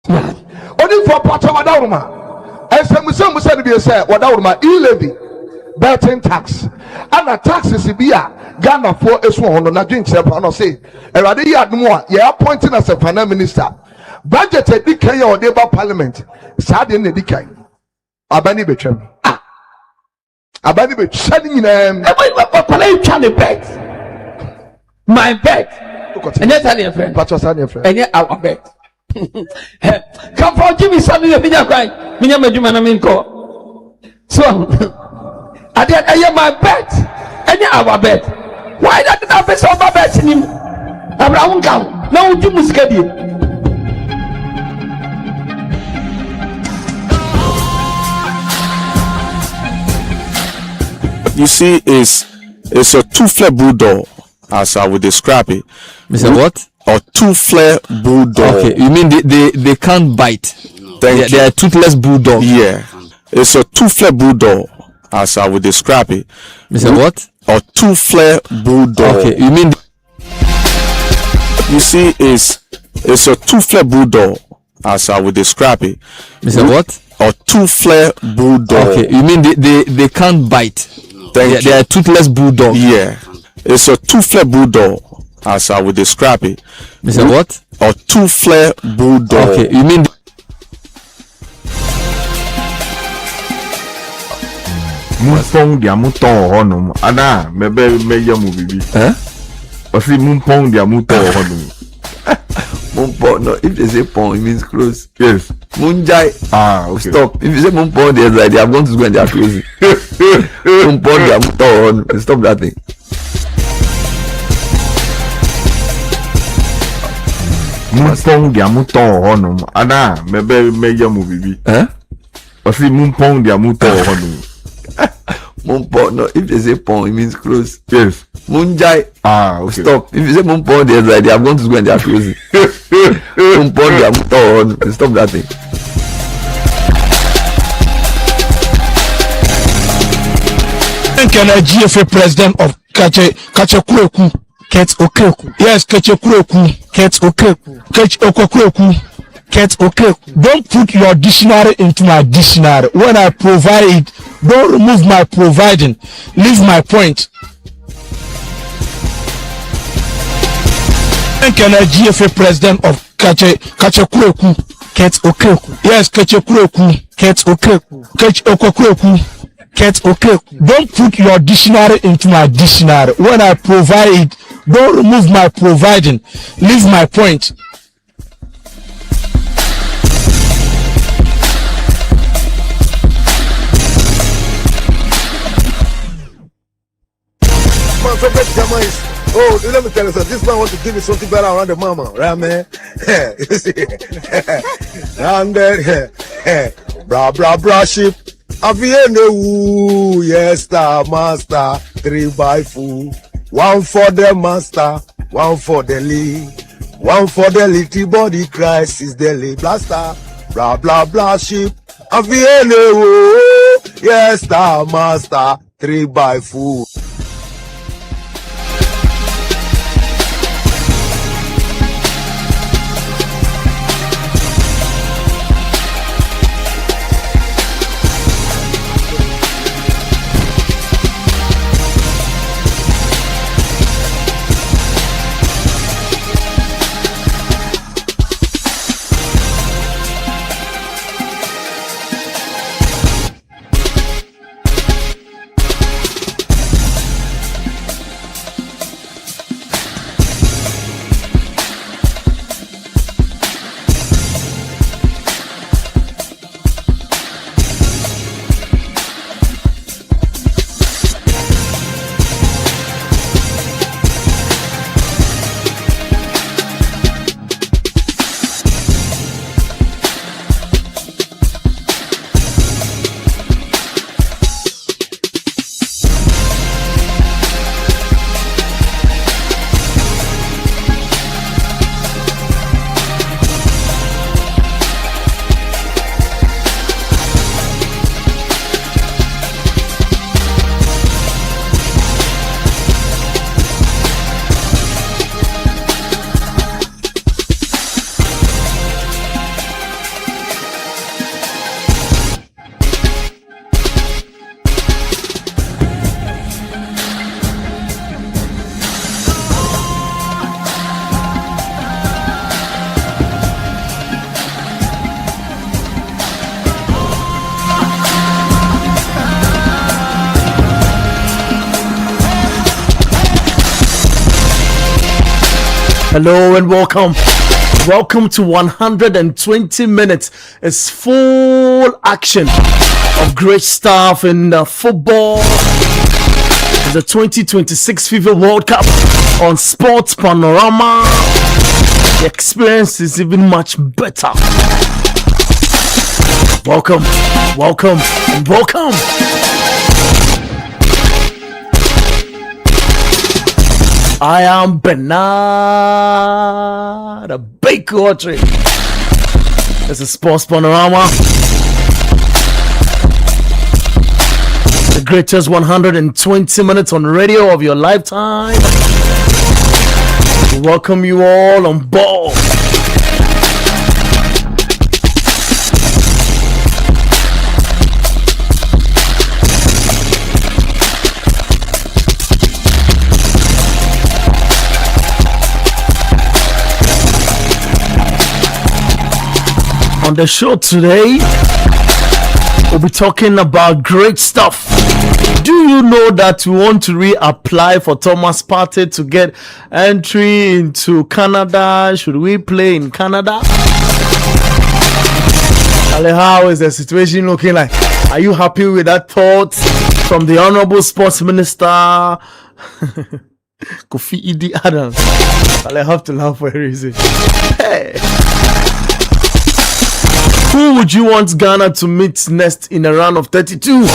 Only for Pacha Wadauruma. And some said to be a say, Wadauruma, e-levy, betting tax. And a tax is Ibia, Ghana for a swan on a drink, or say, a radia more, ye appointing as a finance minister. Budget a decay or deba parliament, sad in the decay. Abani Betram. Abani Betram, my bet. And that's your friend. But what's your friend? And yet our bet. Come for Jimmy Sunday, the video cry. Minko. So, I did my bet. And yet our bet. Why not the office of my bet in him? Abraham come. No, you must get you. You see, it's a two-flare bulldog, as I would describe it. Mr. What? A two-flare bulldog. Okay, you mean they can't bite? They are toothless bulldog. Yeah, it's a two-flare bulldog, as I would describe it. Mr. What? A two-flare bulldog. Okay, you mean you see, it's a two-flare bulldog, as I would describe it. Mr. What? A two-flare bulldog. Okay, you mean they can't bite? They are toothless bulldog. Yeah, it's a two-flare bulldog, as I would describe it. Mr. What? A two-flare bulldog. Okay, you mean Mumpong dia muto honum. Ana mebe yamu bibi. Osi mumpong dia muto honum. Mumpong, no, if they say pong, it means close. Yes. Munjai. Okay. Stop. If you say mumpong, they're like they are going to go and they are closing. Mumpong, they are muto. Stop that thing. Mumpong dia muto honum. Ana mebe yamu bibi. Osi mumpong dia muto honum. Mumpong, no, if they say pong, it means close. Yes. Munjai. Okay. Stop. If you say mumpong, they're like they are going to go and they are closing. Mumpong, they are muto. Stop that thing. GFA president of Kachekurokwu, Ket Okeku. Yes, Kachekurokwu, Ket Okeku. Kachekurokwu, Ket Okeku. Don't put your dictionary into my dictionary. When I provide it, don't remove my providing. Leave my point. GFA president of Kachekurokwu, Ket Okeku. Yes, Kachekurokwu, Ket Okeku. Kachekurokwu. Don't put your dictionary into my dictionary. When I provide it, don't remove my providing. Leave my point. My favorite drama is, oh, let me tell you something. This man wants to give me something better around the mama, right, man? You see? And then, bra, bra, bra, ship. Avienne, yes, star, master, 3x4. One for the master, one for the lead. One for the little body, Christ is the lead. Blaster, blah, blah, blah, ship. Avienne, yes, star, master, 3x4. Hello and welcome. Welcome to 120 minutes. It's full action of great stuff in football. The 2026 FIFA World Cup on Sports Panorama. The experience is even much better. Welcome, welcome, and welcome. I am Bernard, a big country. This is Sports Panorama. The greatest 120 minutes on radio of your lifetime. We welcome you all on board. On the show today, we'll be talking about great stuff. Do you know that we want to reapply for Thomas Partey to get entry into Canada? Should we play in Canada? Ali, how is the situation looking like? Are you happy with that thought from the Honorable Sports Minister Kofi Idi Adams? I have to laugh for a reason. Hey. Who would you want Ghana to meet next in a round of 32?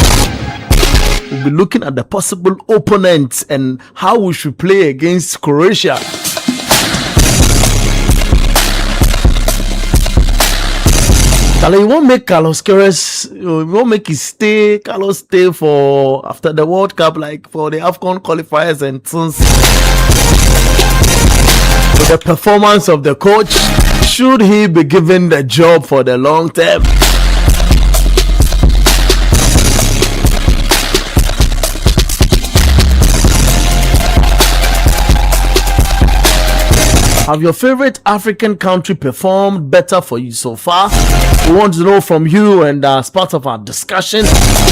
We'll be looking at the possible opponents and how we should play against Croatia. You won't make Carlos Queiroz, you won't make Carlos stay for after the World Cup, like for the AFCON qualifiers and things. With the performance of the coach, should he be given the job for the long term? Have your favorite African country performed better for you so far? We want to know from you, and as part of our discussion,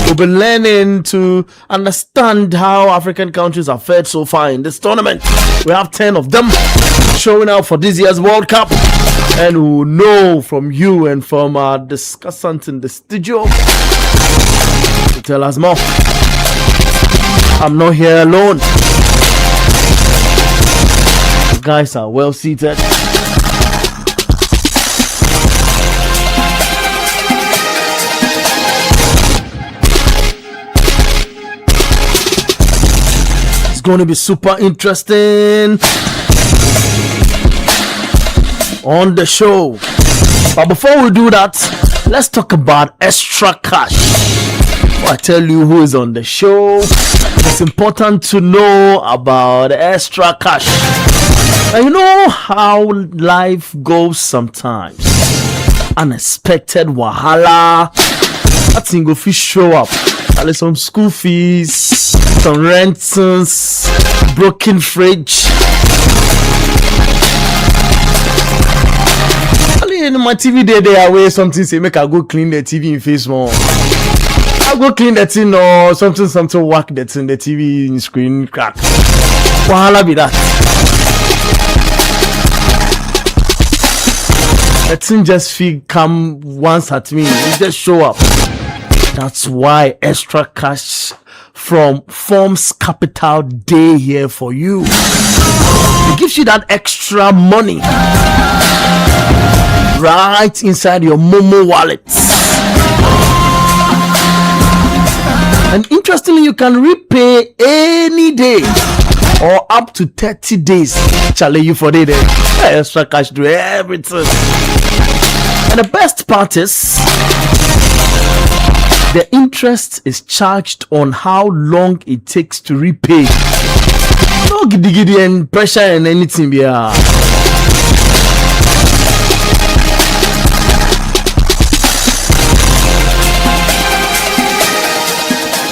we'll be learning to understand how African countries have fared so far in this tournament. We have 10 of them showing up for this year's World Cup, and we'll know from you and from our discussants in the studio to tell us more. I'm not here alone. The guys are well seated. It's going to be super interesting on the show. But before we do that, let's talk about extra cash. Before I tell you who is on the show, it's important to know about extra cash. Now, you know how life goes sometimes. Unexpected wahala. That thing go fit show up. There's some school fees, some rents, broken fridge. In my TV they away something say make I go clean the TV in face more. I go clean the thing or something work that's in the TV in screen crack. Wahala be that. The thing just feel come once at me. It just show up. That's why extra cash from Forms Capital Day here for you. It gives you that extra money right inside your Momo wallet. And interestingly, you can repay any day or up to 30 days. Challenge you for the day. Extra cash do everything. And the best part is the interest is charged on how long it takes to repay. No giddy and pressure and anything. Yeah.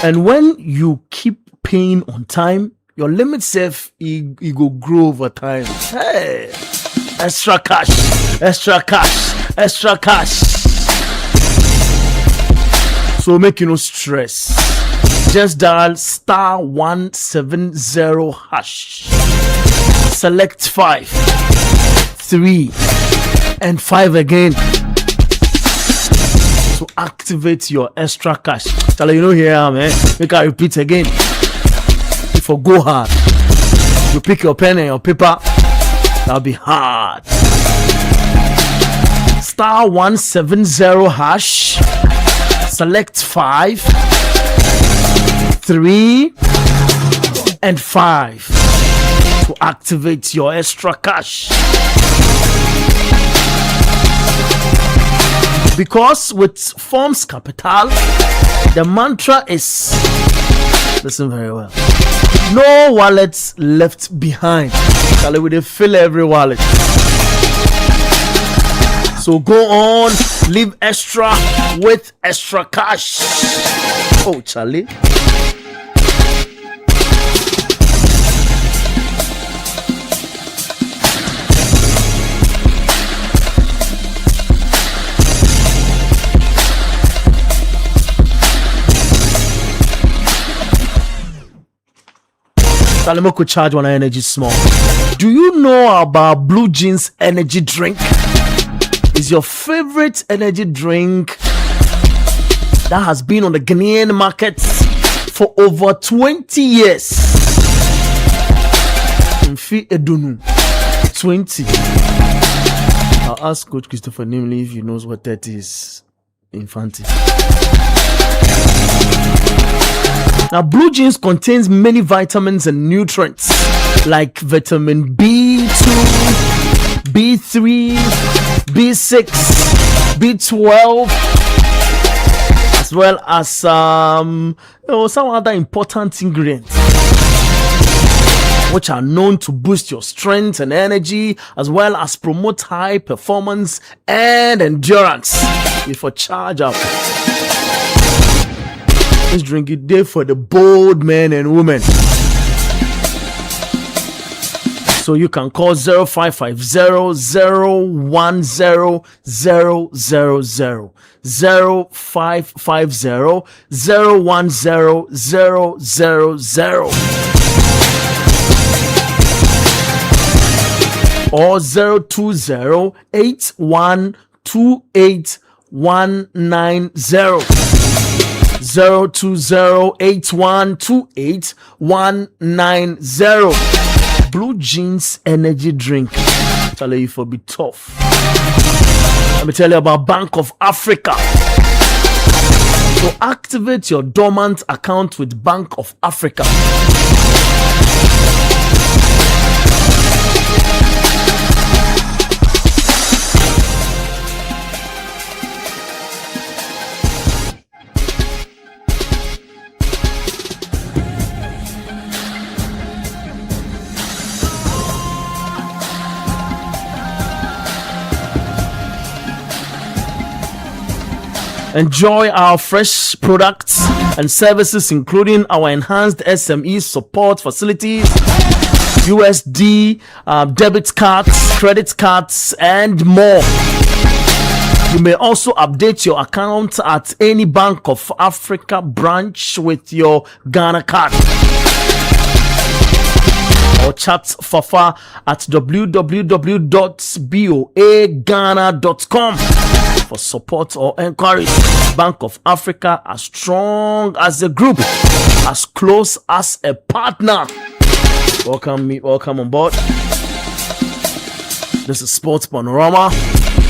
And when you keep paying on time, your limit safe it go grow over time. Hey, extra cash, extra cash, extra cash. So make you no stress. Just dial *170#. Select 5. 3 and 5 again to activate your extra cash. Tell you know here, man. Make I repeat again. If you go hard, you pick your pen and your paper, that'll be hard. Star 170 hash. Select 5, 3, and 5 to activate your extra cash. Because with Forms Capital, the mantra is, listen very well, no wallets left behind. Charlie, we fill every wallet. So go on, live extra with extra cash. Oh, Charlie. Salimo could charge one energy small. Do you know about Blue Jeans energy drink? It's your favorite energy drink that has been on the Ghanaian market for over 20 years. 20. I'll ask Coach Christopher Nimley if he knows what that is. Infante. Now, Blue Jeans contains many vitamins and nutrients like vitamin B2, B3, B6, B12, as well as some other important ingredients which are known to boost your strength and energy, as well as promote high performance and endurance. Before charge up. Let's drink it there for the bold men and women. So you can call 0550-010-000, 0550-010-000, or 020-8128-190. 020-8128-190. Blue Jeans energy drink. Tell you for be tough. Let me tell you about Bank of Africa. So activate your dormant account with Bank of Africa. Enjoy our fresh products and services, including our enhanced SME support facilities, USD, debit cards, credit cards, and more. You may also update your account at any Bank of Africa branch with your Ghana card. Or chat Fafa at www.boaghana.com for support or enquiries. Bank of Africa, as strong as a group, as close as a partner. Welcome on board. This is Sports Panorama.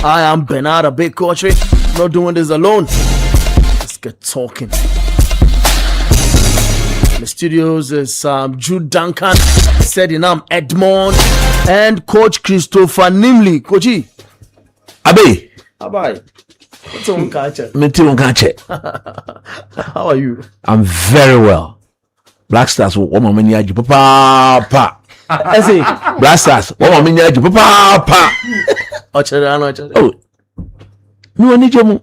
I am Bernard Abekoche. Not doing this alone. Let's get talking. The studios is Jude Duncan, Sedinam Edmond, and Coach Christopher Nimley. Coachy. Abe. Bye. What's on catcher? How are you? I'm very well. Black Stars, what my many aji papa. I say Black Stars, what my many aji papa. Oh, no need you.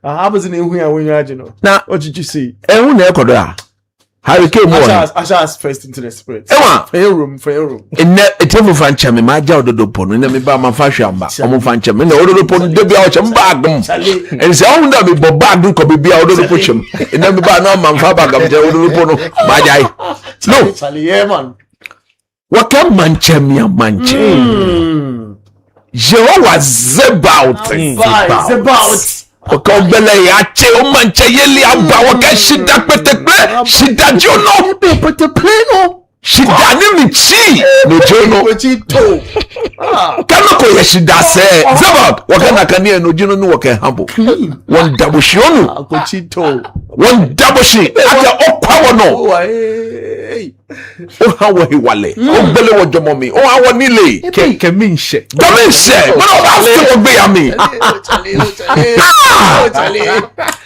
I wasn't in here when you Now, what did you see? who never Harry came more. Asha's first into the spirit. For your room. In a table fan cham, my jaw do pon, and me by my fashion, but I'm fan cham, and the order pon the be out and bag them. And sound that be bag do could be out of the push him. And then by no man fabag of the order pon, my guy. No, Charlie, yeah, man. What can mancham ya manche? Jehovah Zebaoth. Okobele ya che o manche yeli aba woka shida petekle shida jono shida ni michi no jono kano ko ye shida se Zebaoth woka na kane no jono no woka hambo won double shionu won double shi aka okwa wono o hawo hiwale o gbele wo jomo mi o hawo nile keminse mana o ba se ogbe ya mi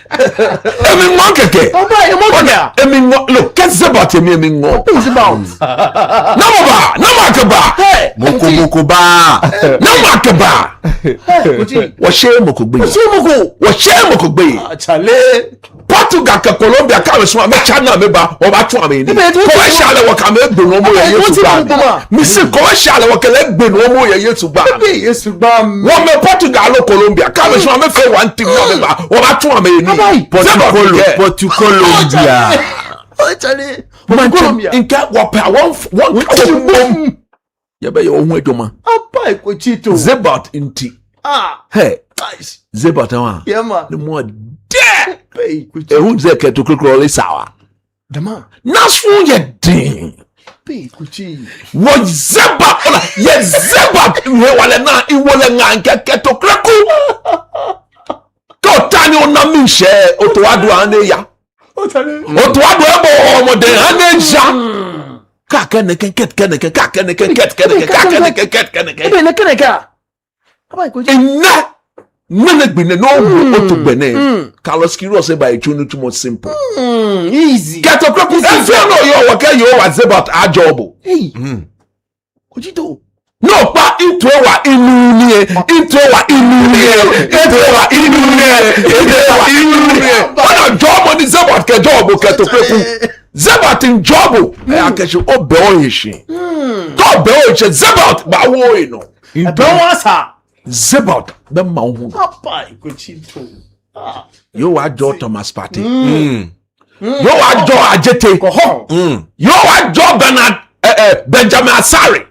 Emi ngo keke. Emi ngo look get Zebaoth emi ngo. Namakaba. Moko ba. Namakaba. Washe mokogbe. Chale. Portugal ka Colombia ka so am China me ba o ba tun am ni. Croatia le waka me gbe no mo ye Yesu ba. Mi se Croatia le waka le gbe no mo ye Yesu ba. Yesu ba. Wo me Portugal lo Colombia ka me so am fe one team no me ba o ba tun am ni. Portugal. Chale. Colombia. Inka wapa one ya be yo hu edoma. Apa Kochito. Zebaoth inti. Hey. Nice. Zebaoth wa. Yeah man. The more de. Hey Kochito. Ehun ze ke to krokro le sawa. Dama. Nasu ye din. Hey Kochi. Wo Zebaoth ye Zebaoth we wale na iwole nga nke to kroko. Ko tani onami she otoadu ane ya. Otoadu ebo omode ane ja. Kakeneke. Nene no otugbene. Carlos Kiro say by too much simple. Easy. Get a crop. If you know your work, you was about a job. Hey. Kochito. No, but into our inunie. What a job on the Zebaoth ke job ke to crop. Zebaoth in job. I can show obe oyishi. To be oyishi Zebaoth ba wo ino. Don't answer. Zebaoth be ma hu. Papa Kochito. Yo wa jo Thomas Party. Yo wa jo Ajete. Yo wa jo Benjamin Asare.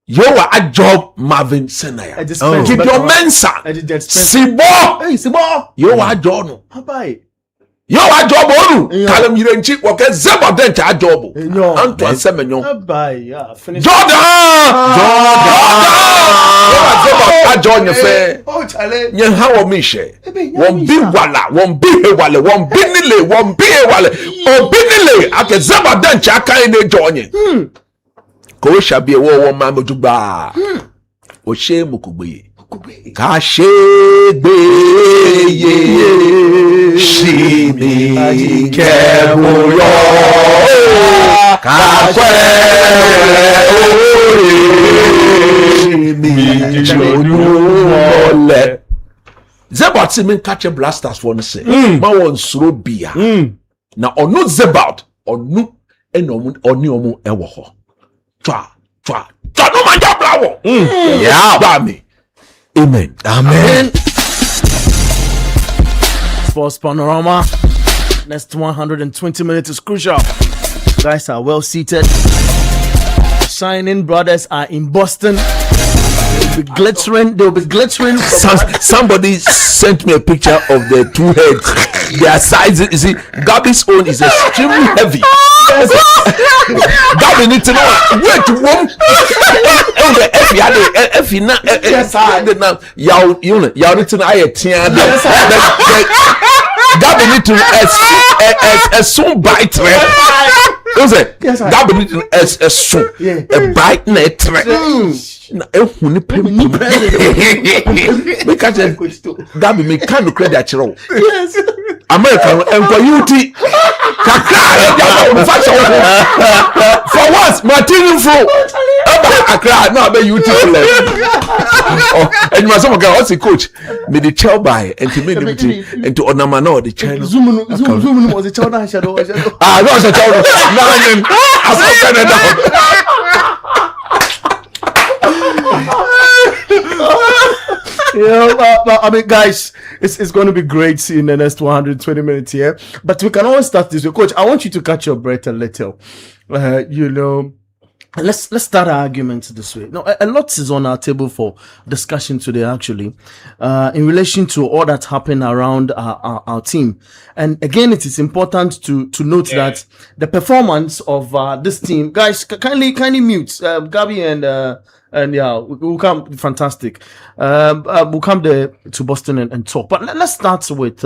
Yo wa ajo Marvin Senaya. Gideon Mensah. Sibo. Hey Sibo. Yo wa ajo no. Papa. Yo wa job onu Kalem Yirenchi wo ke Zebaoth den cha job Anto Ansemenyo finish Jordan yo wa Zebaoth ajo nyefe nye ha wo mi hye won bi wala won bi hewale won bi nile won bi hewale obi nile ake Zebaoth den cha kan ne jonye ko shabi wo ma mojugba o she mokugbe ka shegbe ye shimi kebuyo ka kwe mi jonu ole Zebaoth me catch blasters for no say ma won suro bia na onu Zebaoth onu eno oni omu ewo ho twa no manja blawo yeah ba me. Amen. Sports Panorama. Next 120 minutes is crucial. You guys are well seated. Shining brothers are in Boston. They'll be glittering. Somebody sent me a picture of the two heads. Their size, you see, Gabby's own is extremely heavy. Gabby need to know wait one. If you not, y'all need to know Gabby need to assume bite. Gabby need to assume a bite net. Na ehun ni pem me catch Gabby me can credit achiro yes American enko UT kakra for once Martin Fro Accra no be UT oh and my some guy what's the coach me the child by and to me and to onama no the channel zoom was the child shadow no the child no as Canada I mean, guys, it's going to be great in the next 120 minutes here. But we can always start this way. Coach, I want you to catch your breath a little. let's start our argument this way. Now, a lot is on our table for discussion today, actually, in relation to all that happened around our team. And again, it is important to note that the performance of this team, guys, kindly mute Gabby and yeah, we'll come. Fantastic. We'll come there to Boston and talk. But let's start with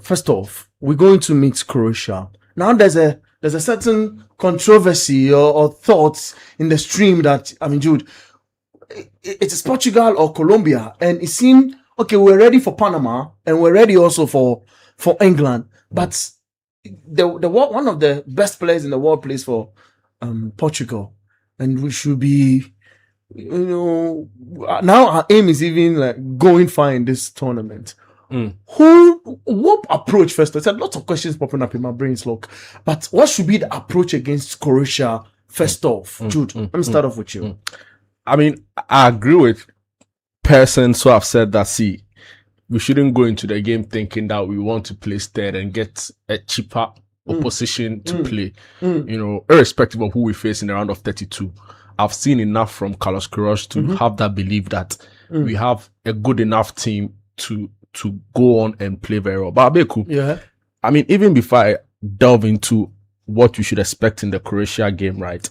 first off, we're going to meet Croatia. Now, there's a certain controversy or thoughts in the stream that, I mean, Jude, it is Portugal or Colombia, and it seemed okay. We're ready for Panama, and we're ready also for England. But the one of the best players in the world plays for Portugal, and we should be, now our aim is even like going far in this tournament. What approach first? There's a lot of questions popping up in my brain's look. But what should be the approach against Croatia first off? Jude, let me start off with you. I mean, I agree with persons who have said that, see, we shouldn't go into the game thinking that we want to place third and get a cheaper opposition to play. Irrespective of who we face in the round of 32. I've seen enough from Carlos Queiroz to have that belief that we have a good enough team to go on and play very well. But Abeku, I mean, even before I delve into what we should expect in the Croatia game, right?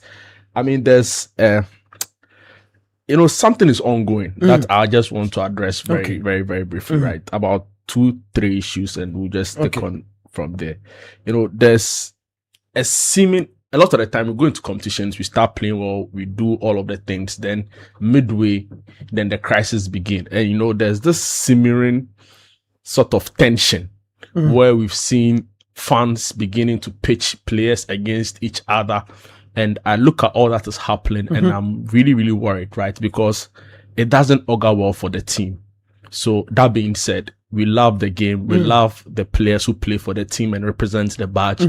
I mean, there's something is ongoing that I just want to address very, very, very briefly, right? About 2-3 issues, and we'll just take on from there. There's a lot of the time we go into competitions, we start playing well, we do all of the things, then midway, then the crisis begin. And there's this simmering sort of tension where we've seen fans beginning to pitch players against each other. And I look at all that is happening and I'm really, really worried, right? Because it doesn't augur well for the team. So that being said, we love the game. We love the players who play for the team and represent the badge.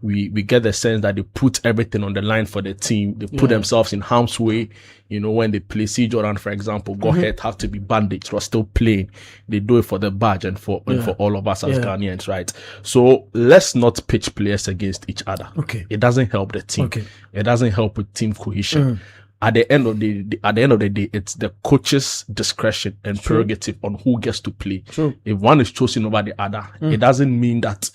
We get the sense that they put everything on the line for the team. They put themselves in harm's way. When they play, see Jordan, for example, got hurt, have to be bandaged, was still playing. They do it for the badge and for all of us as Ghanaians, right? So let's not pitch players against each other. Okay. It doesn't help the team. Okay. It doesn't help with team cohesion. At the end of the day, it's the coach's discretion and prerogative on who gets to play. If one is chosen over the other, it doesn't mean that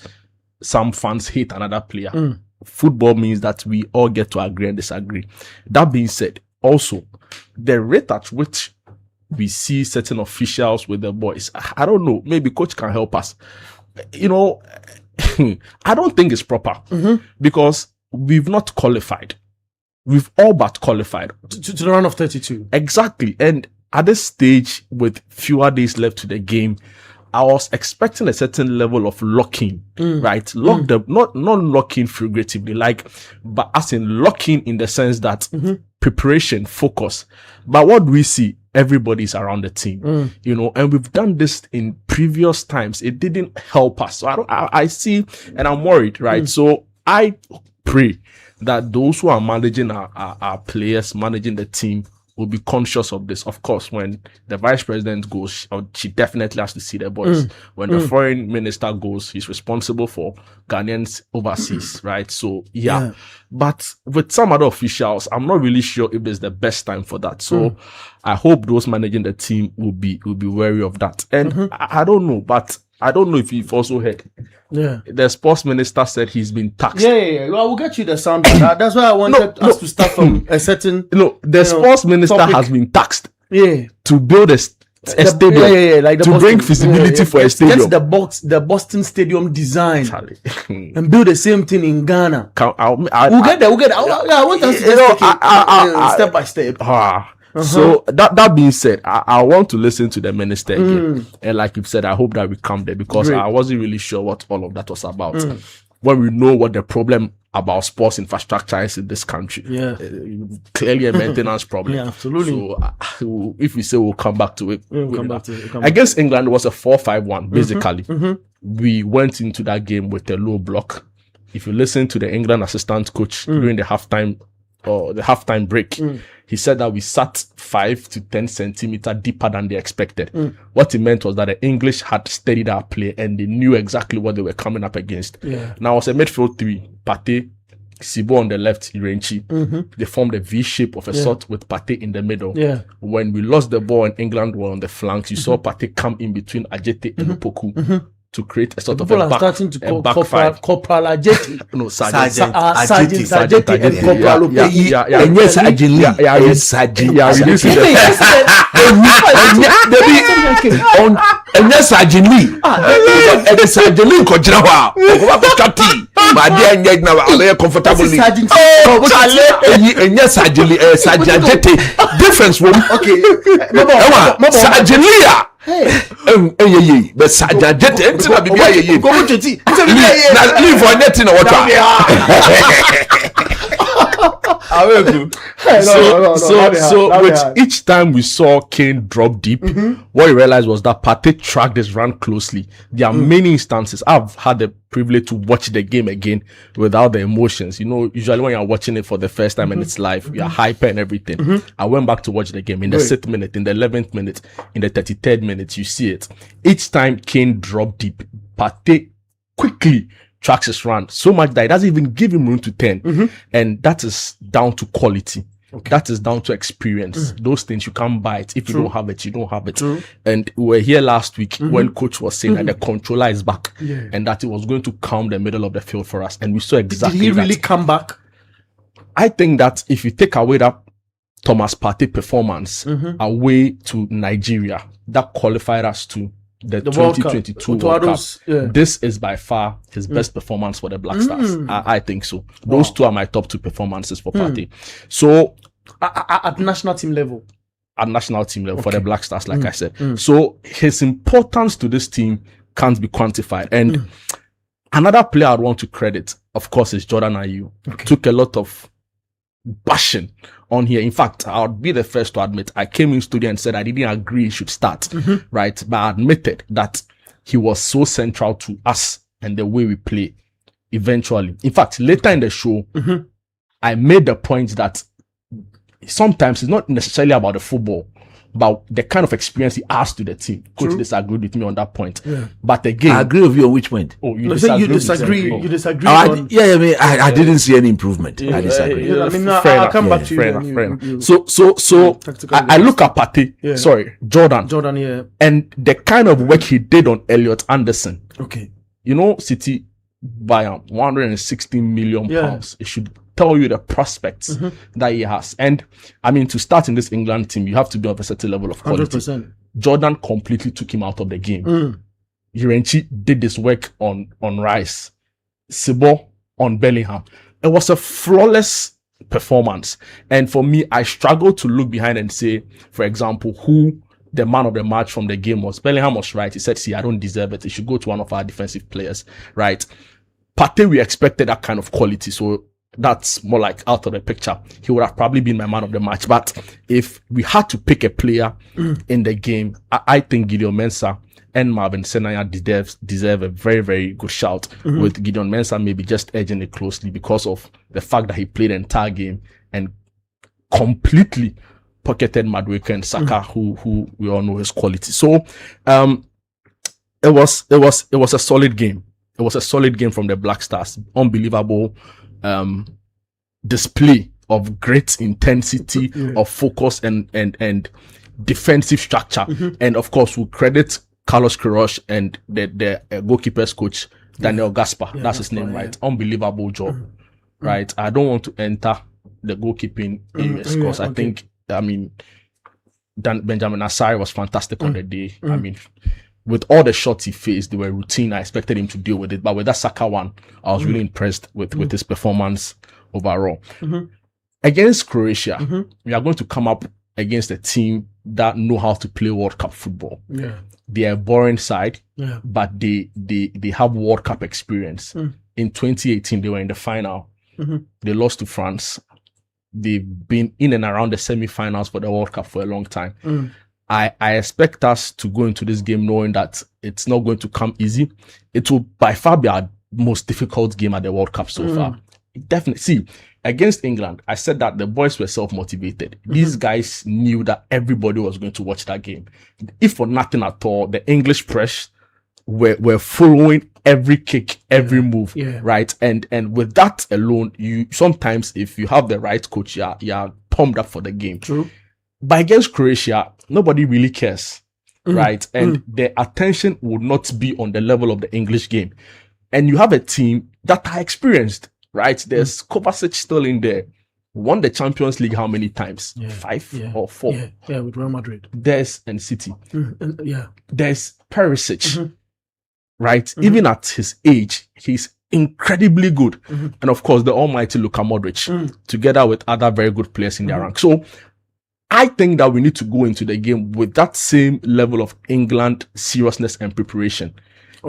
some fans hate another player. Football means that we all get to agree and disagree. That being said, also, the rate at which we see certain officials with the boys, I don't know, maybe coach can help us. I don't think it's proper because we've not qualified. We've all but qualified to the round of 32. Exactly. And at this stage, with fewer days left to the game, I was expecting a certain level of locking, right? Not locking figuratively, but as in locking in the sense that preparation, focus. But what do we see? Everybody's around the team, and we've done this in previous times. It didn't help us. So I see, and I'm worried, right? So I pray that those who are managing our players, managing the team, will be conscious of this. Of course, when the vice president goes, she definitely has to see the boys. When the foreign minister goes, he's responsible for Ghanaians overseas, right? So, yeah. But with some other officials, I'm not really sure if there's the best time for that. So, I hope those managing the team will be wary of that. And I don't know, but I don't know if you've also heard. The sports minister said he's been taxed. Well, we'll get you the sound. That's why I wanted us to start from a certain. The sports minister has been taxed. To build a stadium. Like to bring feasibility for a stadium. Get the Boston Stadium design and build the same thing in Ghana. We'll get there. I want us to take it step by step. So that being said, I want to listen to the minister again. And like you've said, I hope that we come there because I wasn't really sure what all of that was about. When we know what the problem about sports infrastructure is in this country. Clearly a maintenance problem. Absolutely. So if we say we'll come back to it. Against England, it was a 4-5-1, basically. We went into that game with a low block. If you listen to the England assistant coach during the halftime break, he said that we sat 5 to 10 centimeters deeper than they expected. What he meant was that the English had studied our play and they knew exactly what they were coming up against. Now, it was a midfield three: Partey, Sibo on the left, Irenchi. They formed a V shape of a sort with Partey in the middle. Yeah. When we lost the ball and England were on the flanks, you saw Partey come in between Ajete and Opoku to create a sort of a back, starting to call back five. Corporal Ajete. No, Sergeant. Sergeant and Corporal. Yes, Sergeant. Yes, Sergeant. Yeah, reduce it. And yes, Sergeant Lee. And the Sergeant Lee could jump out. My dear, now I'm comfortably. And yes, Sergeant Lee, Sergeant. Difference room. Okay. Sergeant Lee. But Sergeant enti na bibia ye. Go to tea. Leave for nothing or water. So with each time we saw Kane drop deep, what we realized was that Partey tracked this run closely. There are many instances. I've had the privilege to watch the game again without the emotions. You know, usually when you're watching it for the first time and it's live, you're hyper and everything. I went back to watch the game in the 6th minute, in the 11th minute, in the 33rd minute. You see it. Each time Kane dropped deep, Partey quickly tracks his run so much that it doesn't even give him room to turn. And that is down to quality. That is down to experience. Those things you can't buy it. If you don't have it, you don't have it. And we were here last week when coach was saying that the controller is back and that it was going to calm the middle of the field for us. And we saw exactly that. Did he really come back? I think that if you take away that Thomas Partey performance away to Nigeria, that qualified us to the 2022 World Cup. This is by far his best performance for the Black Stars. I think so. Those two are my top 2 performances for Partey. So at national team level. At national team level for the Black Stars, like I said. So his importance to this team can't be quantified. And another player I'd want to credit, of course, is Jordan Ayew. Took a lot of bashing on here. In fact, I'll be the first to admit I came in studio and said I didn't agree he should start, right? But I admitted that he was so central to us and the way we play eventually. In fact, later in the show, I made the point that sometimes it's not necessarily about the football, but the kind of experience he adds to the team. Coach disagreed with me on that point. But again, I agree with you on which point? Oh, you disagree. You disagree. I didn't see any improvement. I disagree. I'll come back to you. So I look at Partey. Sorry, Jordan. And the kind of work he did on Elliot Anderson. Okay. You know, City buy him 160 million pounds. It should tell you the prospects that he has. And I mean, to start in this England team, you have to be of a certain level of quality. 100%. Jordan completely took him out of the game. Irenchi did this work on Rice, Sibo on Bellingham. It was a flawless performance. And for me, I struggle to look behind and say, for example, who the man of the match from the game was. Bellingham was right. He said, see, I don't deserve it. It should go to one of our defensive players, right? Partey, we expected that kind of quality. So that's more like out of the picture. He would have probably been my man of the match. But if we had to pick a player in the game, I think Gideon Mensah and Marvin Senaya deserve a very, very good shout. With Gideon Mensah maybe just edging it closely because of the fact that he played the entire game and completely pocketed Madueke and Saka, who we all know his quality. So it was a solid game. It was a solid game from the Black Stars. Unbelievable display of great intensity, of focus and defensive structure. And of course, we credit Carlos Queiroz and the goalkeepers coach Daniel Gaspar. That's his name, right? Unbelievable job, right? I don't want to enter the goalkeeping areas because I think, I mean, Benjamin Asari was fantastic on the day. I mean, with all the shots he faced, they were routine. I expected him to deal with it. But with that Saka one, I was really impressed with his performance overall. Against Croatia, we are going to come up against a team that know how to play World Cup football. They are a boring side, but they have World Cup experience. In 2018, they were in the final. They lost to France. They've been in and around the semi-finals for the World Cup for a long time. I expect us to go into this game knowing that it's not going to come easy. It will by far be our most difficult game at the World Cup so far. Definitely. See, against England, I said that the boys were self-motivated. These guys knew that everybody was going to watch that game. If for nothing at all, the English press were following every kick, every move, right? And with that alone, you sometimes, if you have the right coach, you're pumped up for the game. True. But against Croatia, nobody really cares, right? And the attention would not be on the level of the English game. And you have a team that are experienced, right? There's Kovacic still in there. Won the Champions League how many times? 5 or 4? Yeah, with Real Madrid. There's and City. There's Perisic, right? Even at his age, he's incredibly good. And of course, the almighty Luka Modric, together with other very good players in their rank. So I think that we need to go into the game with that same level of England seriousness and preparation.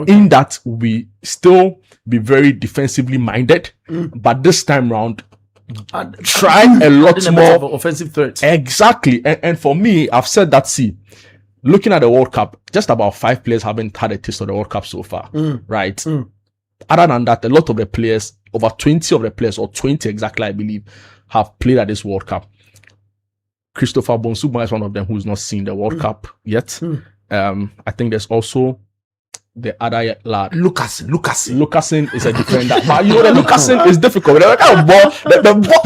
In that we still be very defensively minded, but this time round, try a lot more offensive threats. Exactly. And for me, I've said that, looking at the World Cup, just about 5 players haven't had a taste of the World Cup so far, right? Other than that, a lot of the players, over 20 of the players, or 20 exactly, I believe, have played at this World Cup. Christopher Bonsuba is one of them who's not seen the World Cup yet. I think there's also the other lad, Lucasen is a defender, but you know the Lucasen is difficult. The kind of ball, the ball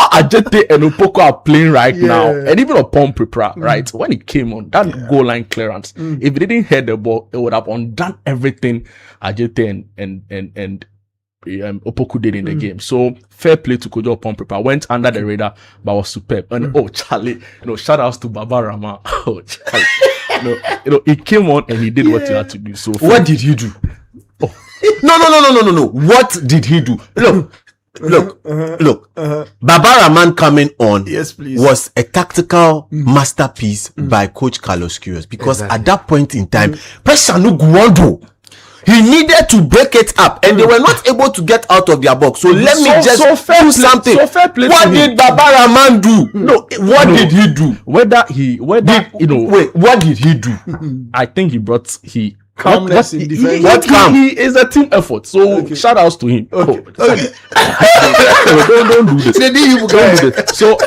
Ajete and Upoko are playing right now, and even upon Prepra, right, when it came on that goal line clearance, if it didn't hit the ball, it would have undone everything Ajete and Opoku did in the game. So fair play to Kojo upon Prepra. Went under the radar, but was superb. And Charlie, shout outs to Panorama. Oh, Charlie. He came on and he did what he had to do. So what did he do? No. What did he do? Look. Babaraman coming on was a tactical masterpiece by Coach Carlos Queiroz, because at that point in time, pressure no guando. He needed to break it up, and they were not able to get out of their box. So let me just do something. What did Babaraman do? What did he do? What did he do? I think he brought calmness in defense. He is a team effort. So shout outs to him. Don't do this. So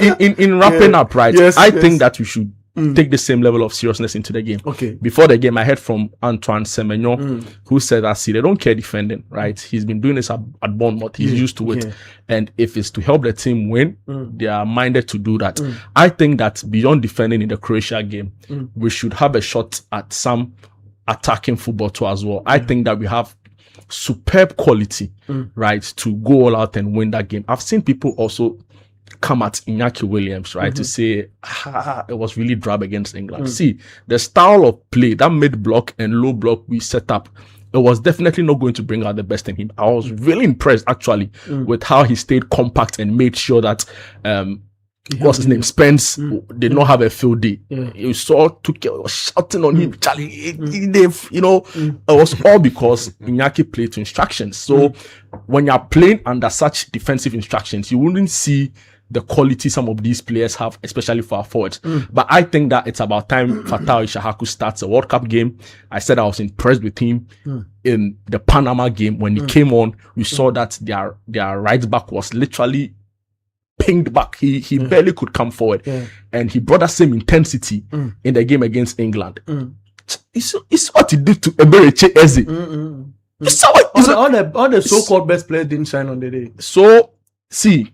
in wrapping up, right? I think that we should take the same level of seriousness into the game. Before the game, I heard from Antoine Semenyo, who said that they don't care defending, right? He's been doing this at Bournemouth. He's used to it. And if it's to help the team win, they are minded to do that. I think that beyond defending in the Croatia game, we should have a shot at some attacking football too as well. I think that we have superb quality, right, to go all out and win that game. I've seen people also come at Iñaki Williams, right, to say it was really drab against England. See, the style of play, that mid block and low block we set up, it was definitely not going to bring out the best in him. I was really impressed actually with how he stayed compact and made sure that what's his name, Spence, did not have a field day. You saw Tuchel was shouting on him, Charlie, it was all because Iñaki played to instructions. So when you're playing under such defensive instructions, you wouldn't see the quality some of these players have, especially for our forwards. But I think that it's about time Fatau Ishahaku starts a World Cup game. I said I was impressed with him in the Panama game. When he came on, we saw that their right back was literally pinged back. He barely could come forward. And he brought that same intensity in the game against England. It's what he did to Eberechi Eze. You saw what all the so-called best players didn't shine on the day. So, see,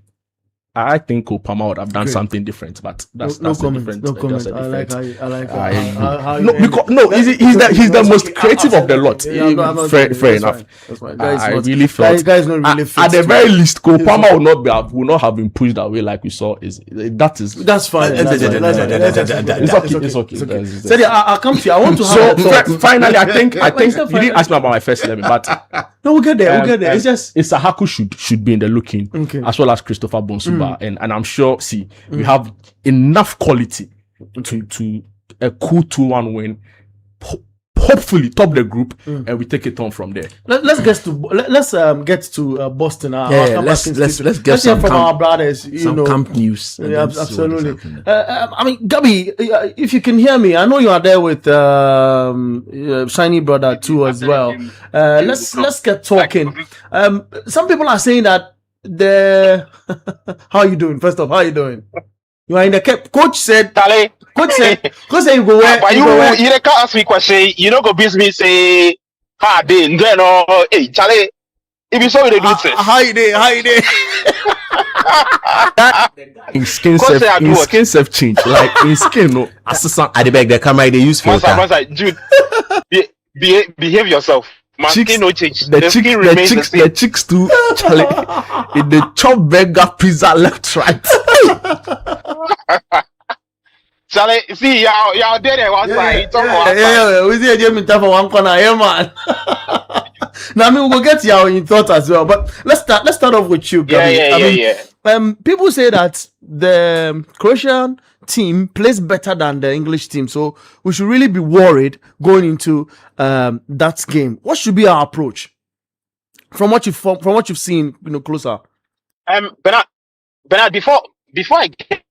I think Opama would have done something different, but that's no a comment. different. No comment. I like how he's the most creative of the lot. Fair enough. I really felt guys not really fit. At the very least, Opama will not have been pushed away like we saw. That's fine. It's okay. So I'll come to you. I want to have finally. I think you didn't ask me about my first 11, but no, we'll get there. It's just Isahaku should be in the looking, as well as Christopher Bonsuba. And I'm sure, we have enough quality to a cool 2-1 win. Hopefully top the group, and we take it on from there. Let's get to Boston. Let's get some from our brothers. Camp news. Absolutely. Gabi, if you can hear me, I know you are there with Shiny Brother too as well. Let's get talking. Some people are saying that how are you doing? First off, how are you doing? You are in the cap. Coach said you go where. But you can't ask me question. You know, go business say, "Ha, then hey, Charlie, if you saw the do it, how you dey." In skin self change, like in skin, no assistant. I beg the camera they use filter. Master, Jude, behave yourself. My skin no change. The skin remains the same. The chicks too, Charlie. In the chop burger pizza left right. Charlie, see y'all there one side. Yeah. We see a Jamie for one corner, yeah, man. Now I mean we'll get your thoughts as well, but let's start off with you, Gabi. People say that the Croatian team plays better than the English team, so we should really be worried going into that game. What should be our approach from what you've seen, closer? Bernard, before I get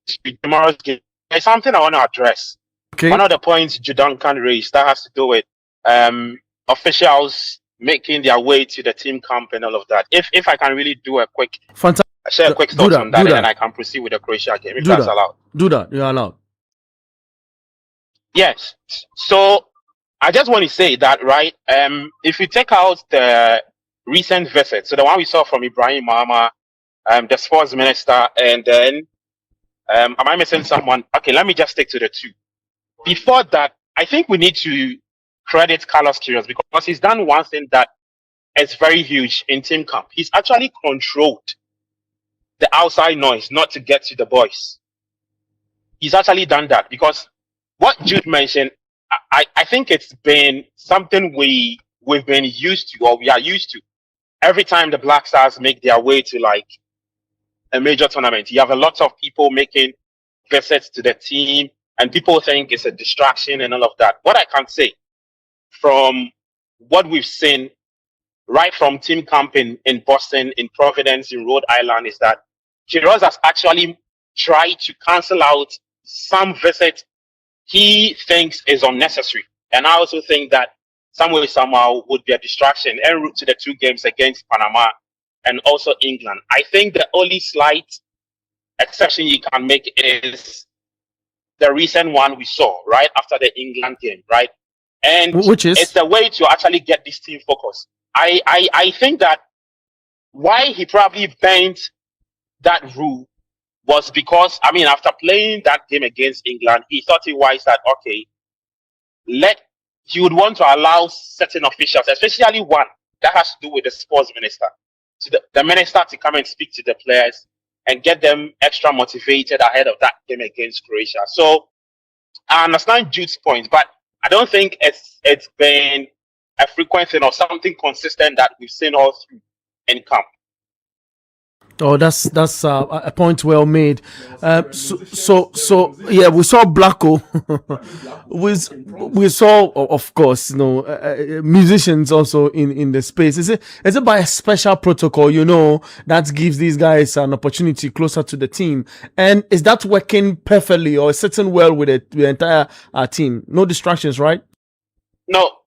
to tomorrow's game, there's something I want to address. Okay. One of the points Judankan raised that has to do with officials making their way to the team camp and all of that. If I can really do a quick thought on that, and then I can proceed with the Croatia game, if that's allowed. Do that. You're allowed. Yes. So I just want to say that, right? If you take out the recent visit, so the one we saw from Ibrahim Mahama, the sports minister, and then am I missing someone? Okay, let me just stick to the two. Before that, I think we need to credit Carlos Queiroz because he's done one thing that is very huge in team camp. He's actually controlled the outside noise not to get to the boys. He's actually done that because what Jude mentioned, I think it's been something we've been used to, or we are used to. Every time the Black Stars make their way to like a major tournament, you have a lot of people making visits to the team and people think it's a distraction and all of that. What I can say from what we've seen right from team camp in Boston, in Providence, in Rhode Island is that Queiroz has actually tried to cancel out some visits he thinks is unnecessary. And I also think that somehow would be a distraction en route to the two games against Panama and also England. I think the only slight exception you can make is the recent one we saw right after the England game, right? And which is it's the way to actually get this team focused. I think that why he probably bent that rule was because, I mean, after playing that game against England, he thought it wise that, okay, he would want to allow certain officials, especially one that has to do with the sports minister, to the minister to come and speak to the players and get them extra motivated ahead of that game against Croatia. So I understand Jude's point, but I don't think it's been a frequent thing or something consistent that we've seen all through in camp. Oh, that's a point well made. So yeah, we saw Blacko. we saw, of course, musicians also in the space. Is it by a special protocol, that gives these guys an opportunity closer to the team? And is that working perfectly or sitting well with the entire team? No distractions, right? No,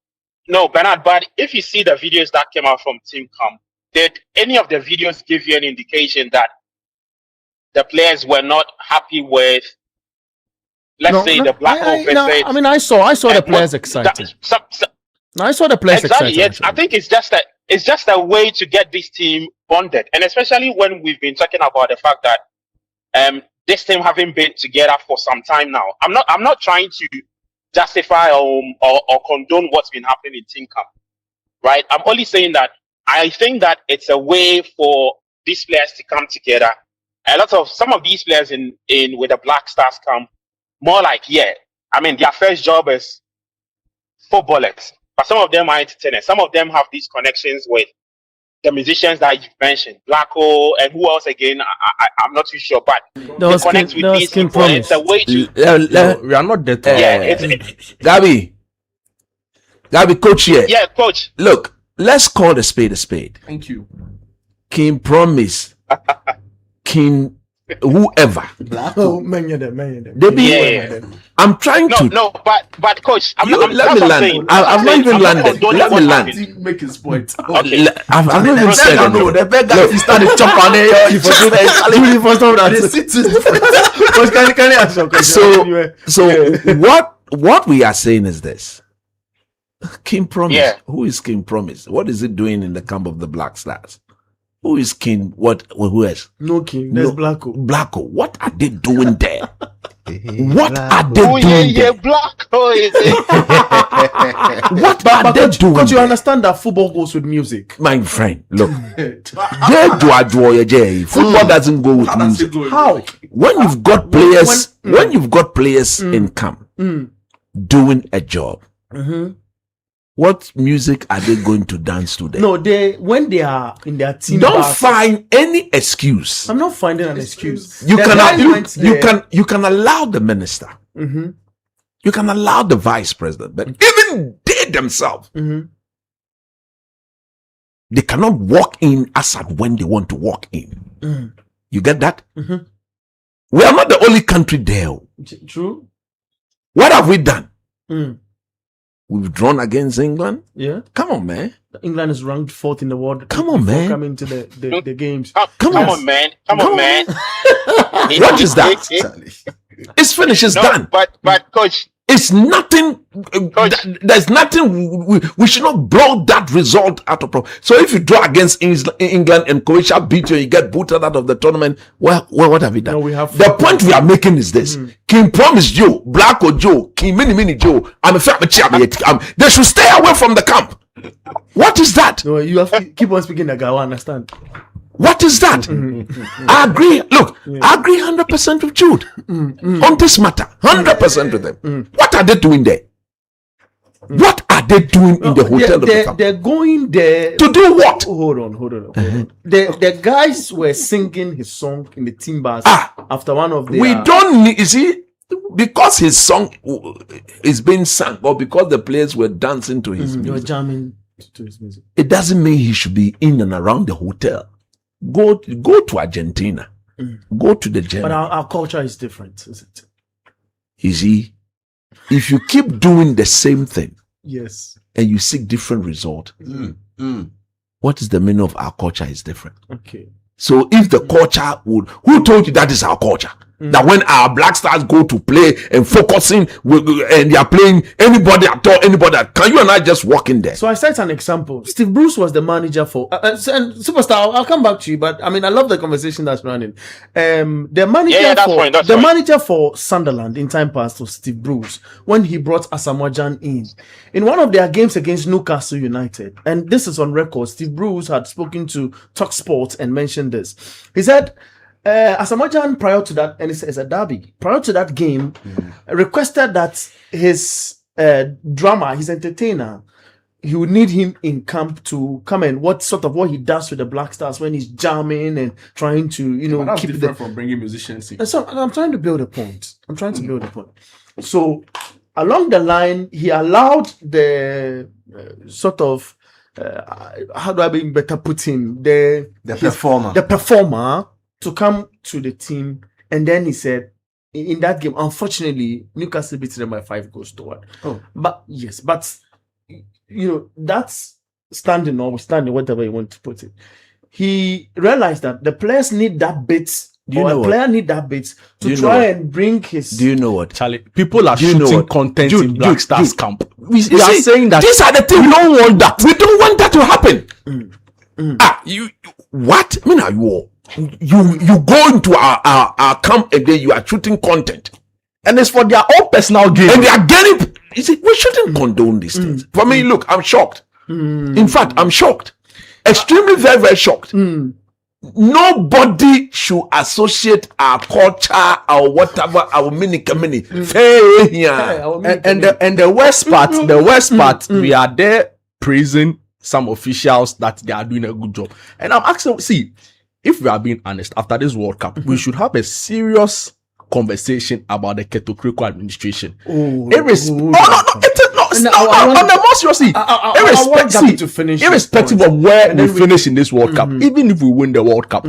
Bernard. But if you see the videos that came out from team camp, did any of the videos give you an indication that the players were not happy with, let's say, the Blacko visit? I mean, I saw the players excited. I saw the players excited. Yes, I think it's just a way to get this team bonded, and especially when we've been talking about the fact that this team having been together for some time now. I'm not trying to justify or condone what's been happening in team camp, right? I'm only saying that I think that it's a way for these players to come together. Some of these players in with the Black Stars camp, more like, I mean, their first job is footballers, but some of them are entertainers. Some of them have these connections with the musicians that you've mentioned, Blacko, and who else again? I'm not too sure, but they connect with these people. It's a way to. We are not dead. Gabi, coach here. Yeah, coach. Look. Let's call a spade a spade. Thank you. King Promise. King whoever. Oh, many of them. They be. I'm trying to. No, but coach, let me land. I've not even landed. Let me land. Make his point. Okay. I've not even said it. No, the big guy started chopping there. You first know that. So what we are saying is this. King Promise. Yeah. Who is King Promise? What is it doing in the camp of the Black Stars? Who is King? Who else? No King. There's Blacko. Blacko. What are they doing there? What are they doing there? Blacko is it? What are they doing? Because you understand that football goes with music. My friend, look. Football doesn't go with music. How? When you've got players, when you've got players in camp doing a job, what music are they going to dance to then? No, when they are in their team. Don't find any excuse. I'm not finding an excuse. You can allow the minister. You can allow the vice president, but even they themselves, they cannot walk in Assad when they want to walk in. You get that? We are not the only country there. True. What have we done? We've drawn against England. Yeah. Come on, man. England is ranked 4th in the world. Come on, man. Coming to the games. Come on, man. Come on, man. What is that? It's finished. It's done. But coach, it's nothing. There's nothing. We should not blow that result out of problem. So if you draw against England and Croatia beat you, and you get booted out of the tournament. Well, what have we done? No, we have the point we are making is this: King Promise Joe, Blacko Joe, King Mini Joe. They should stay away from the camp. What is that? No, you have to keep on speaking. The guy will understand. What is that? I agree. Look, I agree 100% with Jude on this matter. 100% with them. What are they doing there? What are they doing in the hotel? They're going there to do what? Hold on. The guys were singing his song in the team bars after one of the. We don't need. You see, because his song is being sung, or because the players were dancing to his music. You're jamming to his music. It doesn't mean he should be in and around the hotel. Go to Argentina. Go to the German. But our culture is different, isn't it? You see, if you keep doing the same thing, yes, and you seek different result, what is the meaning of our culture is different? Okay. So if the culture would, who told you that is our culture? That when our Black Stars go to play and focusing and they are playing anybody at all, can you and I just walk in there? So I cite an example. Steve Bruce was the manager for and Superstar. I'll come back to you, but I mean I love the conversation that's running. The manager manager for Sunderland in time past was Steve Bruce when he brought Asamoah Gyan in one of their games against Newcastle United, and this is on record. Steve Bruce had spoken to Talk Sports and mentioned this. He said. Asamoah Gyan, prior to that, and it's a derby, prior to that game, requested that his drummer, his entertainer, he would need him in camp to come and what he does with the Black Stars when he's jamming and trying to, keep different from bringing musicians in. So I'm trying to build a point. So along the line, he allowed the how do I be better put him? The performer to come to the team, and then he said, in that game, unfortunately, Newcastle beat them by 5-1. But that's standing or standing, whatever you want to put it. He realized that the players need that bit. To try and bring his. Do you know what, Charlie? People are shooting content in Black Stars camp. We are saying that these are the things we don't want. That we don't want that to happen. What? I mean, you go into our camp and then you are shooting content, and it's for their own personal gain, and they are getting. You see, we shouldn't condone these things. For me, look, I'm shocked. In fact, I'm shocked, extremely, very, very shocked. Nobody should associate our culture or whatever our mini. And the worst part, we are there praising some officials that they are doing a good job, and I'm asking, see. If we are being honest, after this World Cup, we should have a serious conversation about the Keto administration. On the most seriously, irrespective of where we finish in this World Cup, even if we win the World Cup,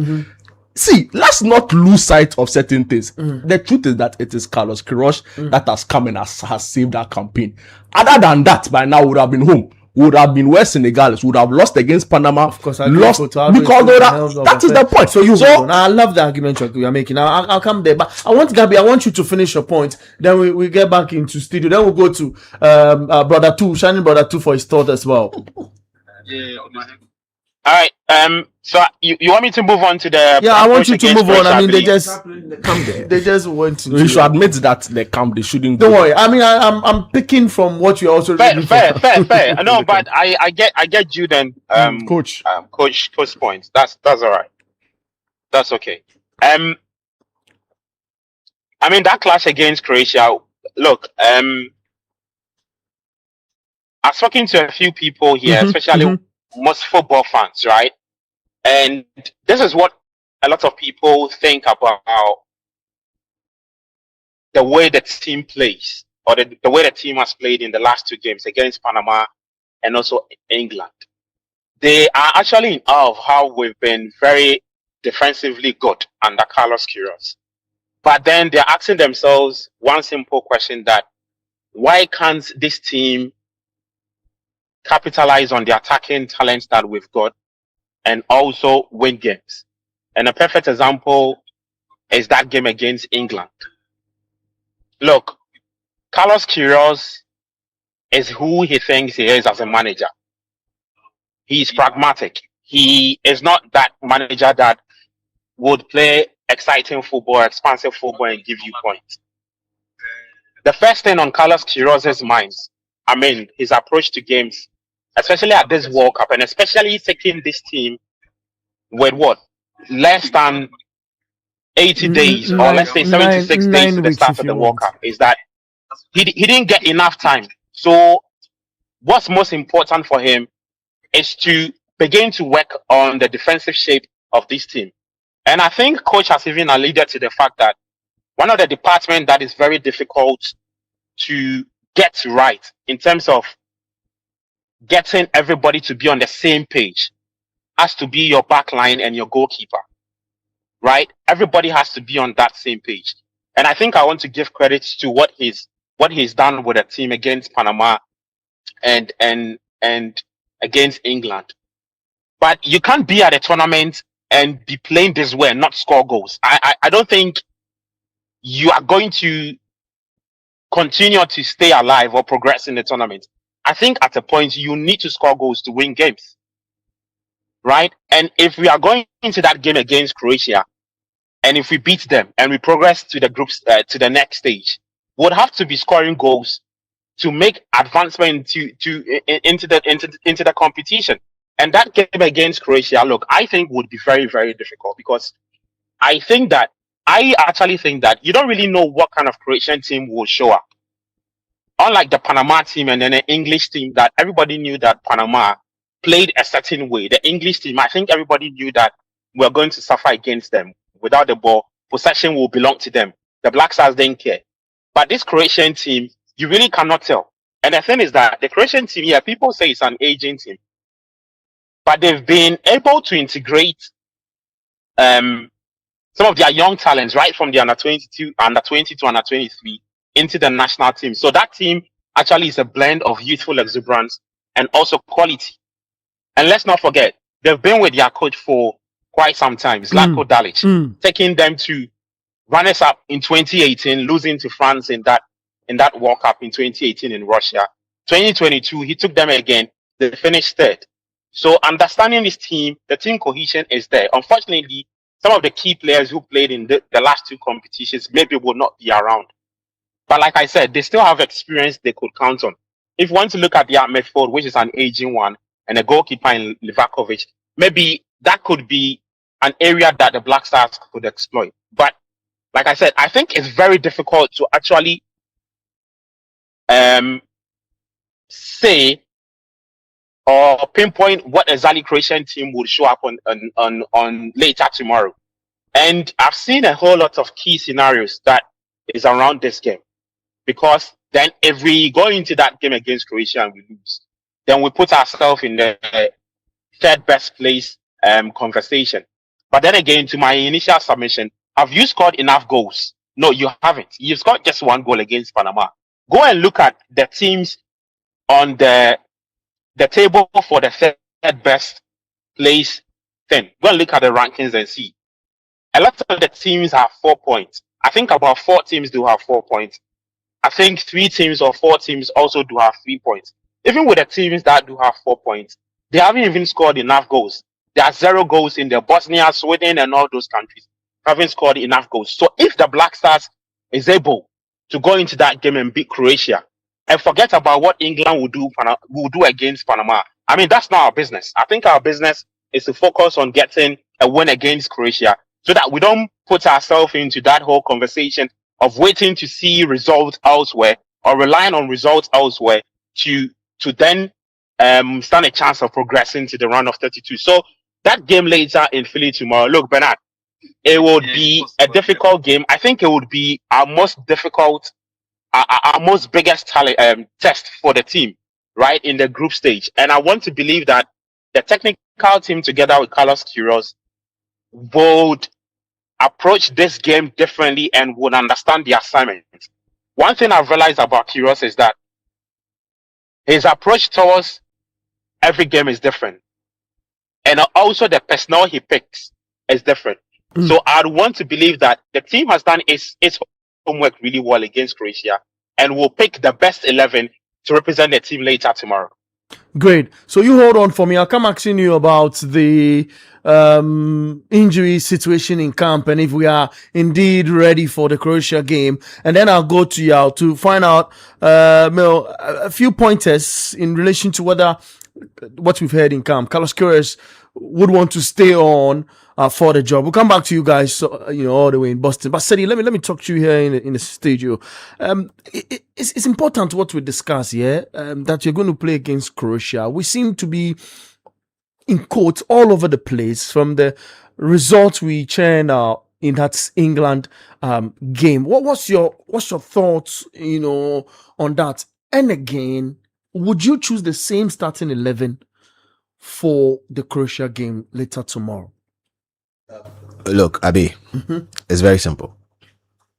see, let's not lose sight of certain things. The truth is that it is Carlos Queiroz that has come and has saved that campaign. Other than that, by now we would have been home. We would have been where Senegalese would have lost against Panama. Of course, lost because that is the point. So I love the argument you're making. I'll come there, but I want Gabby. I want you to finish your point. Then we get back into studio. Then we'll go to brother two, shining brother two for his thought as well. All right. So you want me to move on to the? Yeah, I want you to move on. I mean, they just went to. You should admit that they shouldn't. Don't worry. I mean, I'm picking from what you're also fair. No, but I get you then, coach. Coach points. That's all right. That's okay. I mean that clash against Croatia. Look, I was talking to a few people here, especially most football fans, right? And this is what a lot of people think about the way the team plays, or the way the team has played in the last two games against Panama and also England. They are actually in awe of how we've been very defensively good under Carlos Queiroz. But then they're asking themselves one simple question, that why can't this team capitalize on the attacking talents that we've got and also win games? And a perfect example is that game against England. Look, Carlos Queiroz is who he thinks he is as a manager. He's pragmatic. He is not that manager that would play exciting football, expansive football, and give you points. The first thing on Carlos Queiroz's mind, I mean, his approach to games, especially at this World Cup, and especially taking this team with what? Less than 80 days, or let's say 76 days to the start of the World Cup, is that he didn't get enough time. So what's most important for him is to begin to work on the defensive shape of this team. And I think coach has even alluded to the fact that one of the departments that is very difficult to get right in terms of getting everybody to be on the same page has to be your back line and your goalkeeper, right? Everybody has to be on that same page. And I think I want to give credit to what he's done with the team against Panama and against England. But you can't be at a tournament and be playing this way and not score goals. I don't think you are going to continue to stay alive or progress in the tournament. I think at a point you need to score goals to win games, right? And if we are going into that game against Croatia, and if we beat them and we progress to the groups to the next stage, we'll have to be scoring goals to make advancement into the competition. And that game against Croatia, look, I think would be very, very difficult, because I actually think that you don't really know what kind of Croatian team will show up. Unlike the Panama team and then the English team, that everybody knew that Panama played a certain way. The English team, I think everybody knew that we're going to suffer against them. Without the ball, possession will belong to them. The Black Stars didn't care. But this Croatian team, you really cannot tell. And the thing is that the Croatian team, yeah, people say it's an aging team, but they've been able to integrate some of their young talents right from the under 20 to under 23 into the national team. So that team actually is a blend of youthful exuberance and also quality. And let's not forget, they've been with their coach for quite some time, Zlatko Dalic, taking them to runners up in 2018, losing to France in that World Cup in 2018 in Russia. 2022, he took them again. They finished third. So understanding this team, the team cohesion is there. Unfortunately, some of the key players who played in the last two competitions maybe will not be around. But like I said, they still have experience they could count on. If you want to look at their midfield, which is an aging one, and a goalkeeper in Livakovic, maybe that could be an area that the Black Stars could exploit. But like I said, I think it's very difficult to actually say or pinpoint what exactly Croatian team would show up on later tomorrow. And I've seen a whole lot of key scenarios that is around this game. Because then if we go into that game against Croatia and we lose, then we put ourselves in the third best place conversation. But then again, to my initial submission, have you scored enough goals? No, you haven't. You've scored just 1 goal against Panama. Go and look at the teams on the table for the third best place thing. Go and look at the rankings and see. A lot of the teams have 4 points. I think about 4 teams do have 4 points. I think 3 teams or 4 teams also do have 3 points. Even with the teams that do have 4 points, they haven't even scored enough goals. There are 0 goals in the Bosnia, Sweden, and all those countries. Haven't scored enough goals. So if the Black Stars is able to go into that game and beat Croatia, and forget about what England will do against Panama, I mean, that's not our business. I think our business is to focus on getting a win against Croatia, so that we don't put ourselves into that whole conversation of waiting to see results elsewhere or relying on results elsewhere to then stand a chance of progressing to the round of 32. So that game later in Philly tomorrow, look, Bernard, it would be a difficult game. I think it would be our most difficult, our most biggest test for the team, right, in the group stage. And I want to believe that the technical team together with Carlos Queiroz would approach this game differently and would understand the assignment. One thing I've realized about Queiroz is that his approach towards every game is different. And also the personnel he picks is different. So I'd want to believe that the team has done its homework really well against Croatia and will pick the best 11 to represent the team later tomorrow. Great. So you hold on for me. I'll come asking you about the injury situation in camp and if we are indeed ready for the Croatia game. And then I'll go to you to find out a few pointers in relation to whether what we've heard in camp. Carlos Queiroz would want to stay on for the job. We'll come back to you guys, all the way in Boston. But Seti, let me talk to you here in the studio. It's important what we discuss here, that you're going to play against Croatia. We seem to be, in quotes, all over the place from the results we churn out in that England game. What's your thoughts, on that? And again, would you choose the same starting 11 for the Croatia game later tomorrow? Look, Abi, it's very simple.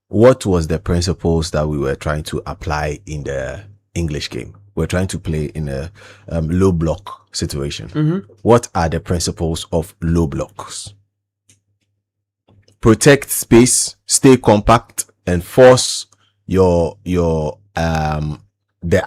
What was the principles that we were trying to apply in the English game? We're trying to play in a low block situation. What are the principles of low blocks? Protect space, stay compact, and force the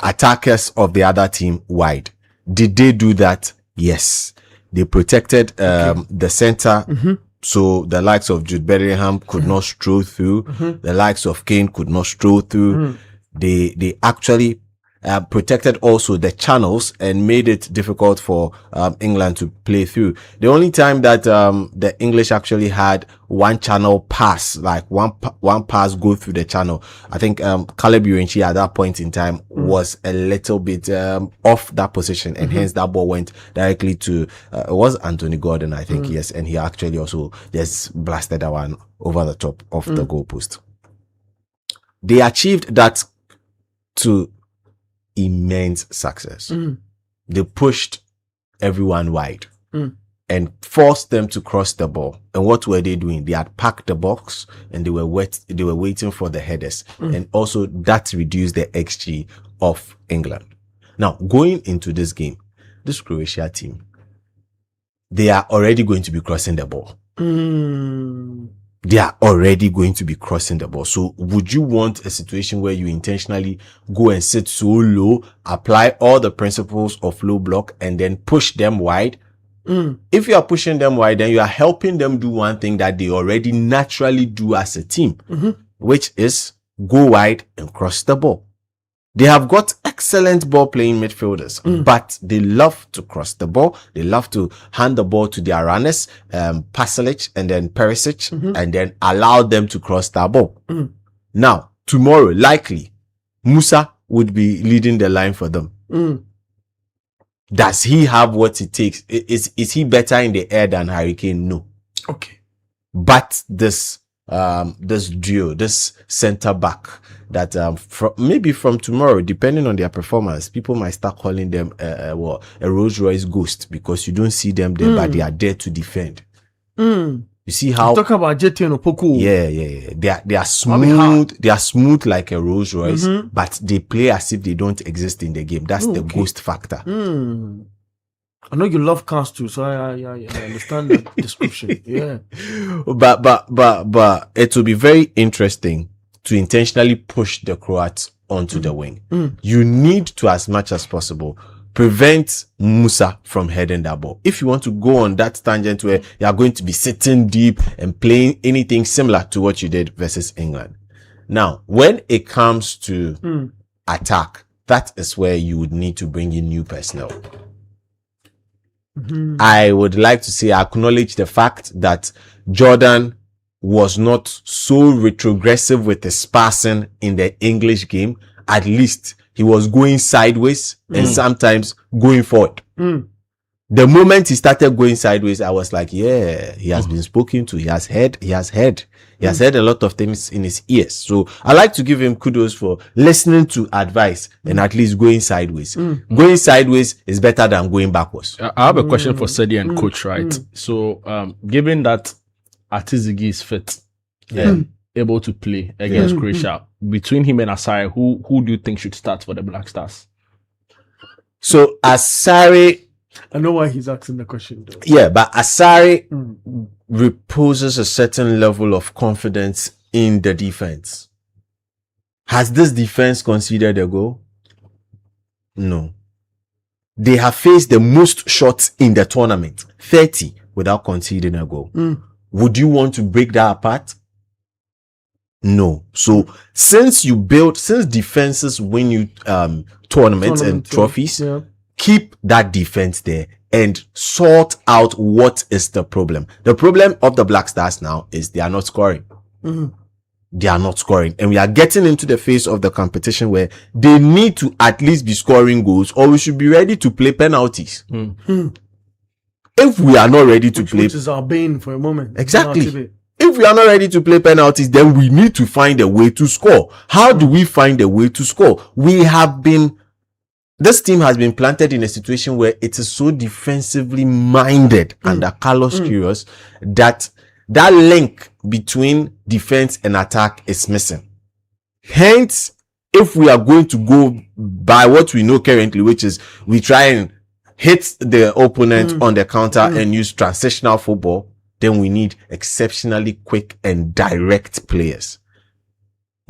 attackers of the other team wide. Did they do that? Yes. They protected the center, so the likes of Jude Bellingham could not stroll through. The likes of Kane could not stroll through. They actually protected also the channels and made it difficult for England to play through. The only time that the English actually had one channel pass, like one pass go through the channel, I think Caleb Urenchi at that point in time was a little bit off that position, and hence that ball went directly to it was Anthony Gordon, I think, yes, and he actually also just blasted that one over the top of the goalpost. They achieved that to immense success. They pushed everyone wide and forced them to cross the ball. And what were they doing? They had packed the box and they were waiting for the headers. And also that reduced the XG of England. Now, going into this game, this Croatia team, they are already going to be crossing the ball. They are already going to be crossing the ball. So would you want a situation where you intentionally go and sit so low, apply all the principles of low block, and then push them wide? If you are pushing them wide, then you are helping them do one thing that they already naturally do as a team, which is go wide and cross the ball. They have got excellent ball playing midfielders, but they love to cross the ball. They love to hand the ball to their runners, Pasalic and then Perisic, and then allow them to cross that ball. Now, tomorrow, likely, Musa would be leading the line for them. Does he have what it takes? Is he better in the air than Harry Kane? No. Okay. But this duo, this center back, that maybe from tomorrow, depending on their performance, people might start calling them a Rolls Royce ghost, because you don't see them there, but they are there to defend. You see how talk about JT and Opoku. Yeah. They are smooth. They are smooth like a Rolls Royce, but they play as if they don't exist in the game. That's the ghost factor. I know you love cars too, so I understand the description. Yeah. But it will be very interesting to intentionally push the Croats onto the wing. You need to, as much as possible, prevent Musa from heading that ball. If you want to go on that tangent where you are going to be sitting deep and playing anything similar to what you did versus England. Now, when it comes to attack, that is where you would need to bring in new personnel. I would like to say, acknowledge the fact that Jordan was not so retrogressive with his passing in the English game. At least he was going sideways and sometimes going forward. The moment he started going sideways, I was like, yeah, he has been spoken to. He has heard a lot of things in his ears. So I like to give him kudos for listening to advice and at least going sideways. Going sideways is better than going backwards. I have a question for Sedi and coach, right? So, given that Attah-Mensah is fit, able to play against Croatia, between him and Asare, who do you think should start for the Black Stars? So Asare, I know why he's asking the question though. Yeah, but Asare reposes a certain level of confidence in the defense. Has this defense conceded a goal? No. They have faced the most shots in the tournament, 30, without conceding a goal. Would you want to break that apart? No. So since defenses win you tournaments and trophies, keep that defense there and sort out what is the problem. The problem of the Black Stars now is they are not scoring. They are not scoring. And we are getting into the phase of the competition where they need to at least be scoring goals, or we should be ready to play penalties. If we are not ready to play... Which is our bane for a moment. Exactly. If we are not ready to play penalties, then we need to find a way to score. How do we find a way to score? This team has been planted in a situation where it is so defensively minded under Carlos Queiroz that link between defense and attack is missing. Hence, if we are going to go by what we know currently, which is we try and hit the opponent on the counter and use transitional football, then we need exceptionally quick and direct players.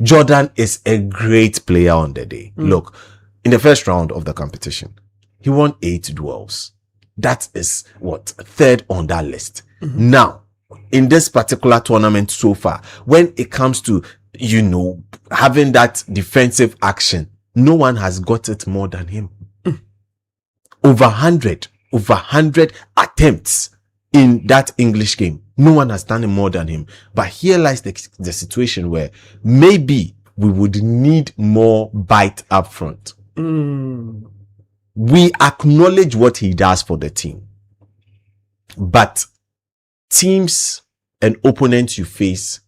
Jordan is a great player on the day. Look, in the first round of the competition, he won 8 duels. That is third on that list. Now, in this particular tournament so far, when it comes to, having that defensive action, no one has got it more than him. Over 100 attempts in that English game. No one has done it more than him. But here lies the situation where maybe we would need more bite up front. We acknowledge what he does for the team. But teams and opponents you face,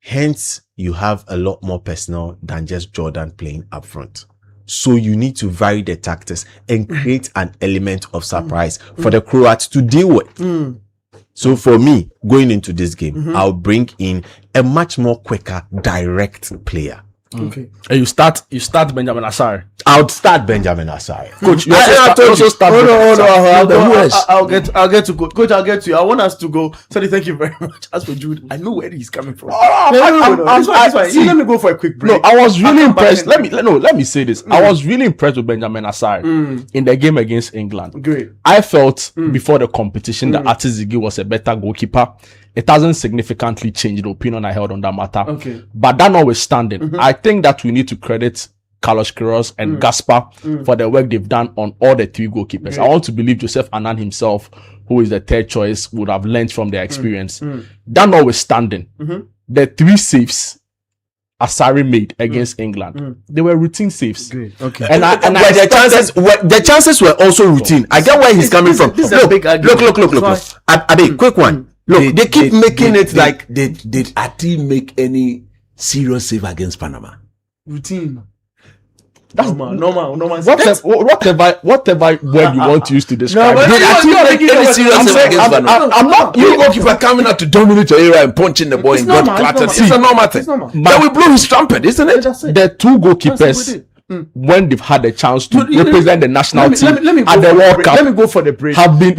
hence you have a lot more personnel than just Jordan playing up front. So you need to vary the tactics and create an element of surprise for the Croats to deal with. So for me, going into this game, I'll bring in a much more quicker, direct player. Okay. And you start Benjamin Asare. I would start Benjamin Asare. Coach, you also start. I'll get to Coach. I'll get to you. I want us to go. Sorry, thank you very much. As for Jude, I know where he's coming from. Let me go for a quick break. No, I was really impressed. Let me say this. I was really impressed with Benjamin Asare in the game against England. Great. I felt before the competition that Attah-Mensah was a better goalkeeper. It hasn't significantly changed the opinion I held on that matter. Okay. But that notwithstanding, I think that we need to credit Carlos Queiroz and Gaspar for the work they've done on all the 3 goalkeepers. I want to believe Joseph Annan himself, who is the third choice, would have learned from their experience. That notwithstanding, the 3 saves Asare made against England, they were routine saves. Okay. And the chances were also routine. I get where he's coming from. Look. Abi, quick one. Look, they keep making it like... Did Attah make any serious save against Panama? Routine. That's normal. Whatever word you want to use to describe. I'm not you goalkeeper coming out to dominate your area and punching the ball in God clatter. It's a normal thing. Then we blow his trumpet, isn't it? The two goalkeepers, when they've had a chance to represent the national team at the World Cup, let me go for the break. Have been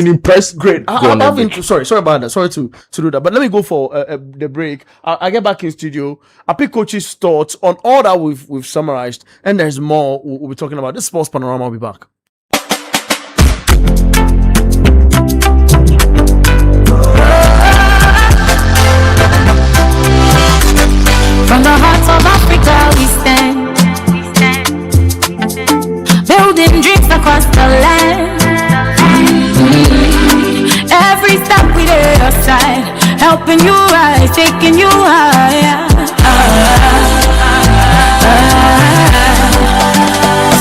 impressed. Great. Sorry about that. Sorry to do that. But let me go for the break. I get back in studio. I pick coach's thoughts on all that we've summarized, and there's more we'll be talking about. This Sports Panorama. I'll be back. From the heart of Africa we stand, building dreams across the land. Every step we take your side, helping you rise, taking you higher.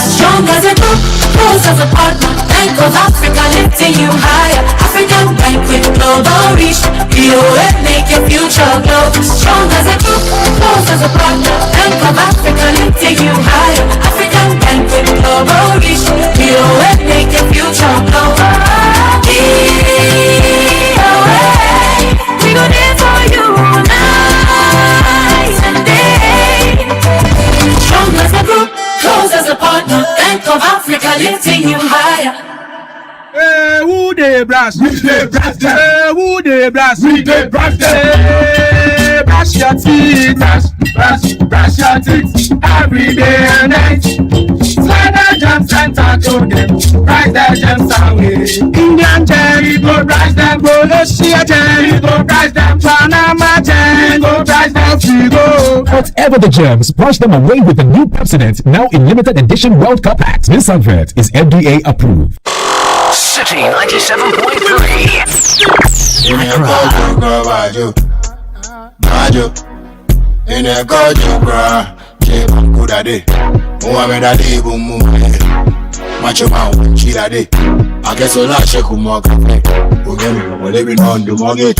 Strong as a group, close as a partner. Bank of Africa lifting you higher. African Bank with global reach. POA make your future glow. Strong as a group, close as a partner. Bank of Africa lifting you higher. African Bank with global reach. POA make your future glow. POA, we go there for you night and day. Strong as a group, close as a partner. Bank of Africa lifting you higher. Who dey blast? We dey blast them. Who dey blast? We dey blast them. Brush your teeth, brush your teeth every day and night. Slide the jam center to them, rise the gems away. Indian cherry go rise them, Croatia cherry go rise them, Panama cherry go rise them, Figo. Whatever the gems, brush them away with the new Pepsodent, now in limited edition World Cup packs. This advert is FDA approved. City 97.3. In a gorgeous bra, I'm good at it. Mohamed Ali, boom, macho man, chila day. I guess I'll not check more cafe. We're living on the mortgage.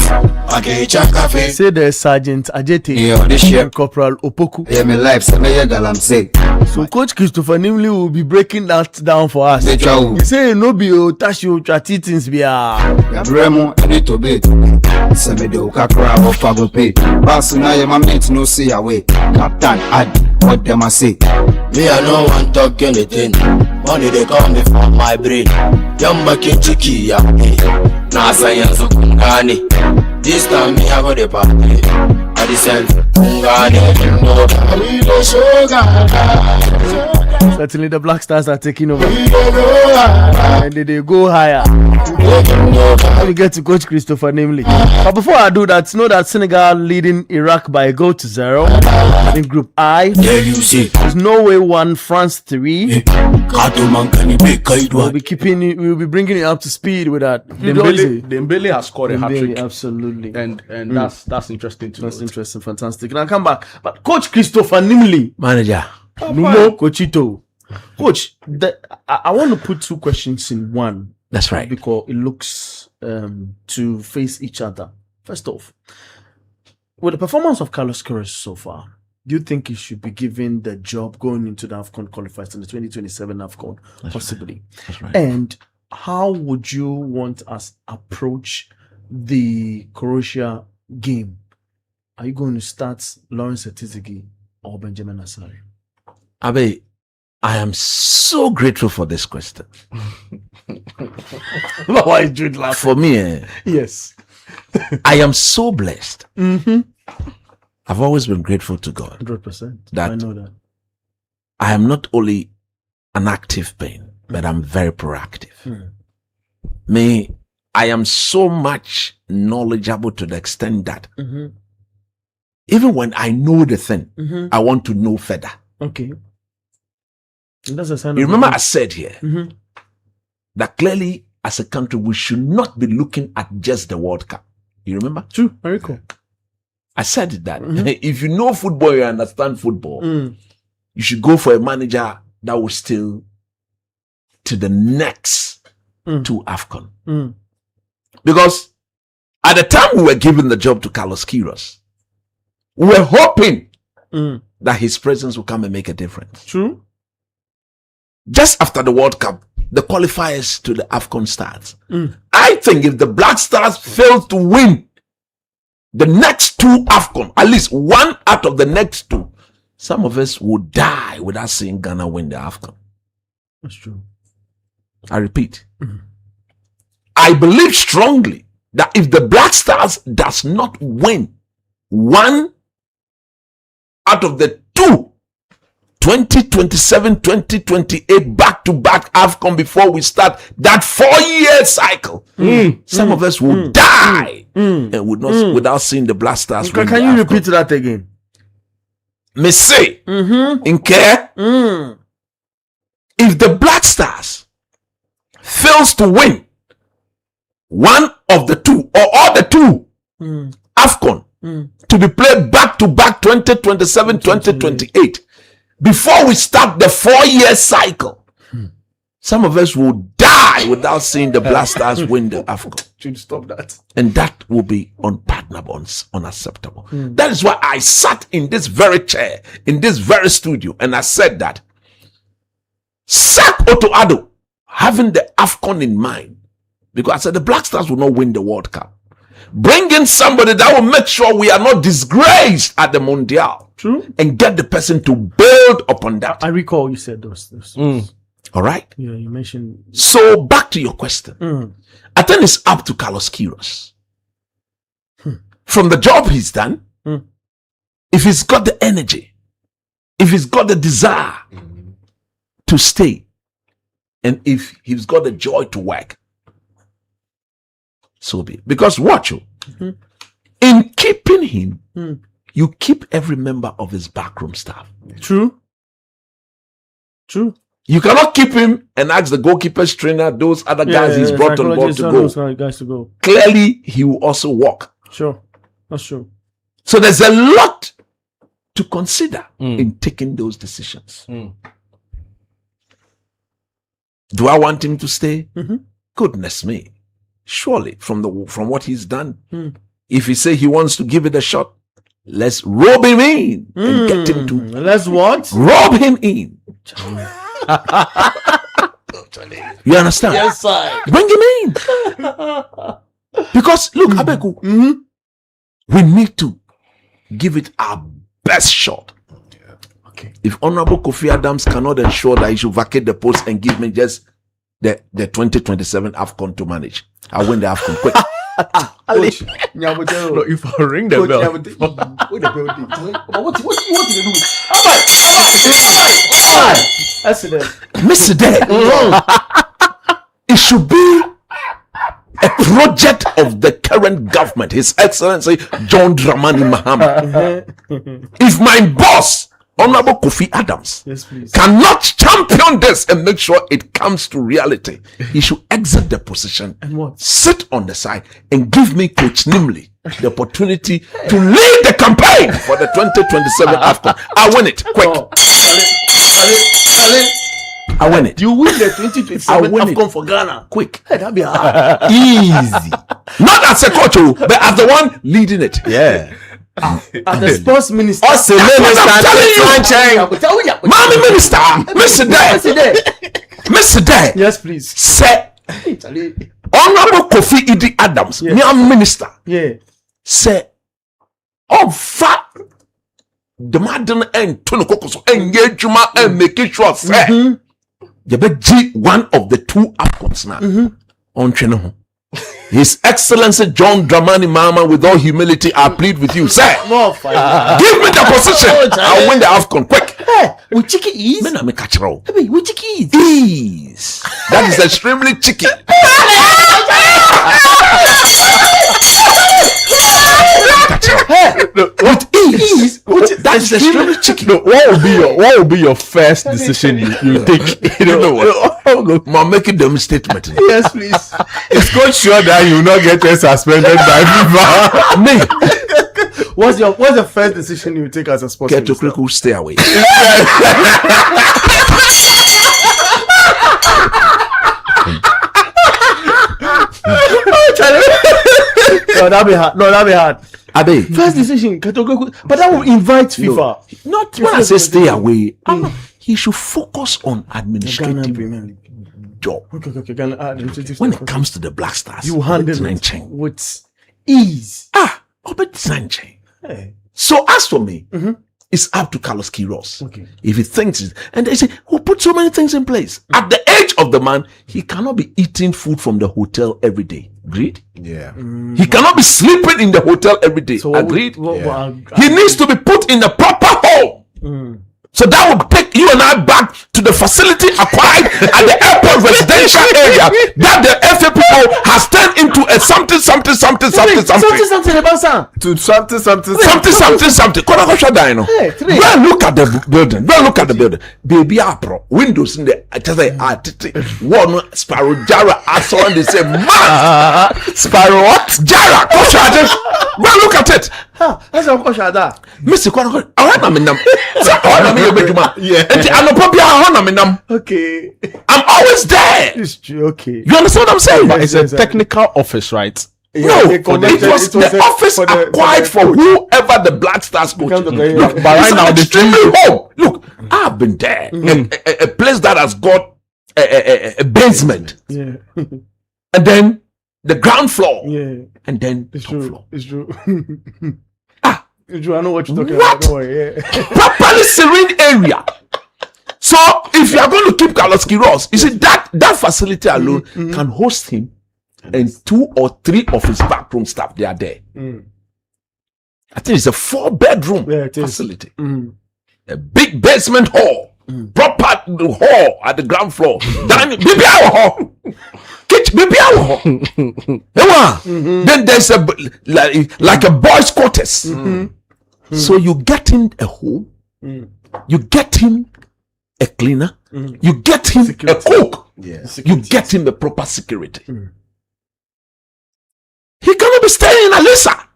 I can't check cafe. Say the Sergeant Ajete, this year, Corporal Opoku. Yeah, my life, so I'm saying. So Coach Christopher Nimley will be breaking that down for us. He say no be touch you things be Remo need to be. Send me the Okakra of Fago pay. Basuna your mate no see away. Captain add what them I say. Me I no want talk anything. Money they call me from my brain. Yamba Kinchiki ya me. Na science kungani. This time me I got the party. I decide kungani. Certainly the Black Stars are taking over. And they go higher. Let me get to Coach Christopher Nimley. But before I do that, know that Senegal leading Iraq by a goal to 0 in Group I. There's Norway 1, France 3. We'll be bringing it up to speed with that. Dembele has scored a hat-trick. Absolutely. And that's interesting too. That's interesting, fantastic. Now come back. But Coach Christopher Nimley, manager. Numo Coachito. Coach, I want to put two questions in one. That's right. Because it looks to face each other. First off, with the performance of Carlos Queiroz so far, do you think he should be given the job going into the AFCON qualifiers in the 2027 AFCON? That's possibly. Right. That's right. And how would you want us approach the Croatia game? Are you going to start Lawrence Etizigi or Benjamin Asari? Abe, I am so grateful for this question. Why is Jude laughing? For me, yes. I am so blessed. Mm-hmm. I've always been grateful to God. 100%. That I know that. I am not only an active being, but I'm very proactive. I am so much knowledgeable to the extent that even when I know the thing, I want to know further. Okay. That's a sign. You remember I said here that clearly as a country we should not be looking at just the World Cup. You remember? True. Very cool. I said that if you know football, you understand football, you should go for a manager that will still to the next to AFCON. Because at the time we were giving the job to Carlos Queiroz, we were hoping that his presence will come and make a difference. True. Just after the World Cup, the qualifiers to the AFCON starts. I think if the Black Stars fail to win the next 2 AFCON, at least one out of the next 2, some of us would die without seeing Ghana win the AFCON. That's true. I repeat. I believe strongly that if the Black Stars does not win one out of the 2 2027-2028 back-to-back AFCON before we start that 4-year cycle, some of us will die and would not without seeing the Black Stars win. Can you repeat that again? Me say, in care, if the Black Stars fails to win one of the 2 or all the 2 AFCON to be played back-to-back 2027-2028 before we start the 4-year cycle, some of us will die without seeing the Black Stars win the AFCON. Should stop that. And that will be unpardonable, unacceptable. That is why I sat in this very chair, in this very studio, and I said that sack Otto Addo, having the AFCON in mind, because I said the Black Stars will not win the World Cup. Bring in somebody that will make sure we are not disgraced at the Mondial. True. And get the person to build upon that. I recall you said those. All right. Yeah, you mentioned. So back to your question. I think it's up to Carlos Queiroz. From the job he's done, if he's got the energy, if he's got the desire to stay, and if he's got the joy to work, so be it. Because watch you. In keeping him, you keep every member of his backroom staff. True. You cannot keep him and ask the goalkeeper's trainer, those other guys he's brought on board to go. Guys to go. Clearly, he will also walk. Sure. That's true. So there's a lot to consider in taking those decisions. Do I want him to stay? Goodness me. Surely, from what he's done, if he say he wants to give it a shot, let's rob him in and get him to. Let's what? Rob him in. You understand? Yes, sir. Bring him in. Because look, Abeku, we need to give it our best shot. Okay. If Honorable Kofi Adams cannot ensure that he should vacate the post and give me just the 2027 AFCON to manage, I'll win the AFCON quick. Look, if I ring the bell. What do you want to do? Mr. Day, it should be a project of the current government, His Excellency John Dramani Mahama. If my boss, Honorable Kofi Adams, cannot champion this and make sure it comes to reality, he should exit the position and sit on the side and give me Coach Nimley the opportunity to lead the campaign for the 2027 AFCON. I win it quick. I win it. You win the 2027 AFCON for Ghana. Quick. Hey, that'd be hard. Easy. Not as a coach, but as the one leading it. Yeah. As the sports minister. Mommy minister. Mr. Day. Yes, please. Say, Honorable Kofi Idi Adams, minister. Yeah. Say, fat the madden and Tonokoko engagement and making sure say you bet G one of the 2 AFCONs now on channel. His Excellency John Dramani Mahama, with all humility, I plead with you, sir. Give me the position. I'll win the AFCON quick. Hey, we chicken ease. Men are catch roll. Hey, we chicken ease. That is extremely chicken. With ease. That is extremely chicken. What will be your first decision you take? You know what? I'm making them statement. Yes, please. It's quite sure that you will not get suspended by FIFA. Me. What's the first decision you take as a sports minister? Get to Kriku, stay away. No, that'll be hard. Abe. First decision, but that will invite FIFA. Not when I say stay away. He should focus on administrative job. Okay. When it comes to the Black Stars, you handle it with ease. So as for me, it's up to Carlos Queiroz. Okay. If he thinks it, and they say, who put so many things in place? At the age of the man, he cannot be eating food from the hotel every day. Agreed? Yeah. He cannot be sleeping in the hotel every day. So agreed? He needs to be put in the proper home. So that will take you and I back to the facility acquired at the airport residential area that the FA people has turned into a something. To something. Go and look at the building. Baby Apro windows in the one Sparrow Jara. I saw and they say, man, Sparrow what? Jara. Go and look at it. That's a question that. Mr. Kwan, okay. I'm always there. It's true. Okay. You understand what I'm saying? But it's a technical office, right? Yeah, no, it was the office acquired for whoever the Black Stars coach. But right now, the extremely home. Look, I've been there. A place that has got a basement. Yeah. And then the ground floor. Yeah. And then it's top true. floor. It's true. It's true. I know what you're talking about. Don't worry. Yeah. Properly serene area. So if you are going to keep Carlos Queiroz, you see that facility alone can host him and 2 or 3 of his backroom staff. They are there. I think it's a 4-bedroom facility. A big basement hall. Proper hall at the ground floor. Dining, baby hour hall. Kitchen, baby hour hall. Then there's a like a boys' quarters. So you get him a home. You get him a cleaner. You get him a cook. You get him the proper security. He cannot be staying in Alisa.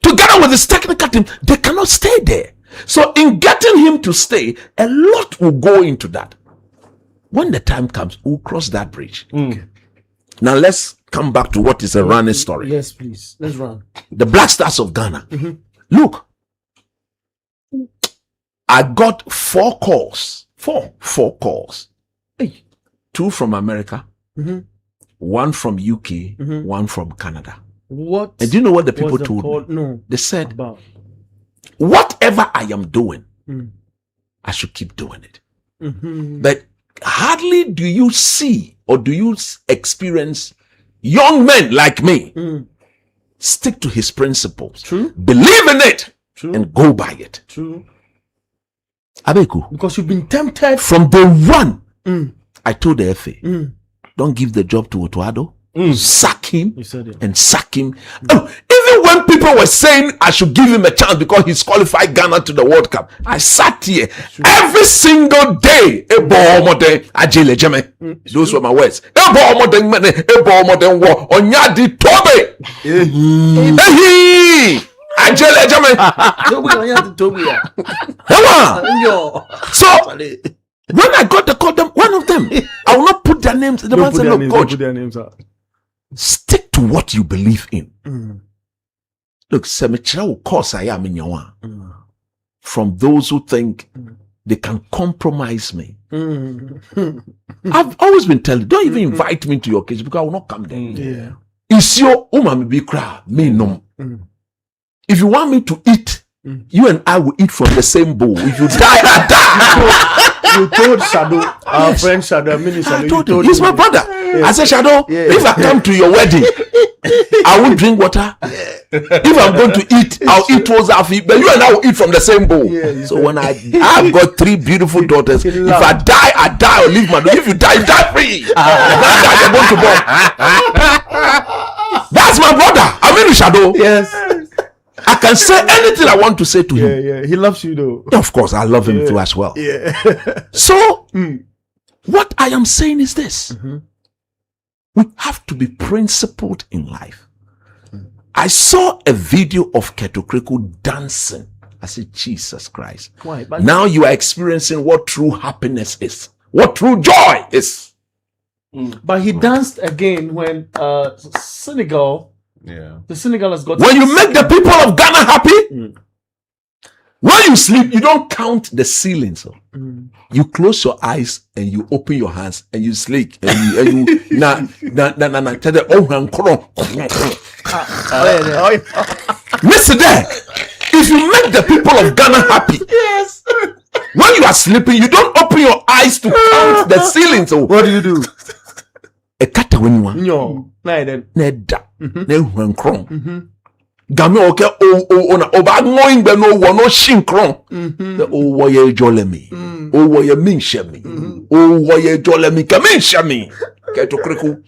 Together with his technical team, they cannot stay there. So in getting him to stay, a lot will go into that. When the time comes, we'll cross that bridge. Okay. Now let's come back to what is a running story. Yes, please. Let's run. The Black Stars of Ghana. Look, I got 4 calls. 4 calls. 2 from America, 1 from UK, 1 from Canada. What? And do you know what the people told me? No. They said, whatever I am doing, I should keep doing it. But hardly do you see or do you experience young men like me stick to his principles, believe in it, and go by it. True. Abeku. Because you've been tempted. From day one, I told the FA, don't give the job to Otuado. Sack him and sack him. Oh, even when people were saying I should give him a chance because he's qualified Ghana to the World Cup, I sat here every single day. Those were my words. So when I got the call, one of them, I will not put their names. The man said, "Look, coach, stick to what you believe in." Look, Semichira will cause I am in your one. From those who think they can compromise me. I've always been telling, don't even invite me to your case because I will not come there. It's your umami cry, me no. If you want me to eat, you and I will eat from the same bowl. If you die, I die. You told Shadow, our friend Shadow, I told him, he's my brother. I said, Shadow, if I come to your wedding, I will drink water. If I'm going to eat, I'll eat towards Afi, but you and I will eat from the same bowl. So when I've got 3 beautiful daughters, if I die or leave my daughter. If you die free. That's my brother. I'm in the Shadow. Yes. I can say anything I want to say to him. Yeah. He loves you though. Of course, I love him too as well. Yeah. So, what I am saying is this. We have to be principled in life. I saw a video of Ketokreku dancing. I said, Jesus Christ. Why? Now you are experiencing what true happiness is. What true joy is. But he danced again when Senegal Yeah. The Senegal has got. When you make the people of Ghana happy, when you sleep, you don't count the ceiling. So you close your eyes and you open your hands and you sleep and you tell the listen there. If you make the people of Ghana happy, yes. When you are sleeping, you don't open your eyes to count the ceiling. So what do you do? A cat when you want. No, neither. Neda. Ne kron. Game oke o na oba ngoing be no wo no shin kron. The o wo ye jolemi. O wo ye min shemi. O wo ye jolemi ka min shemi. Ke to kreku.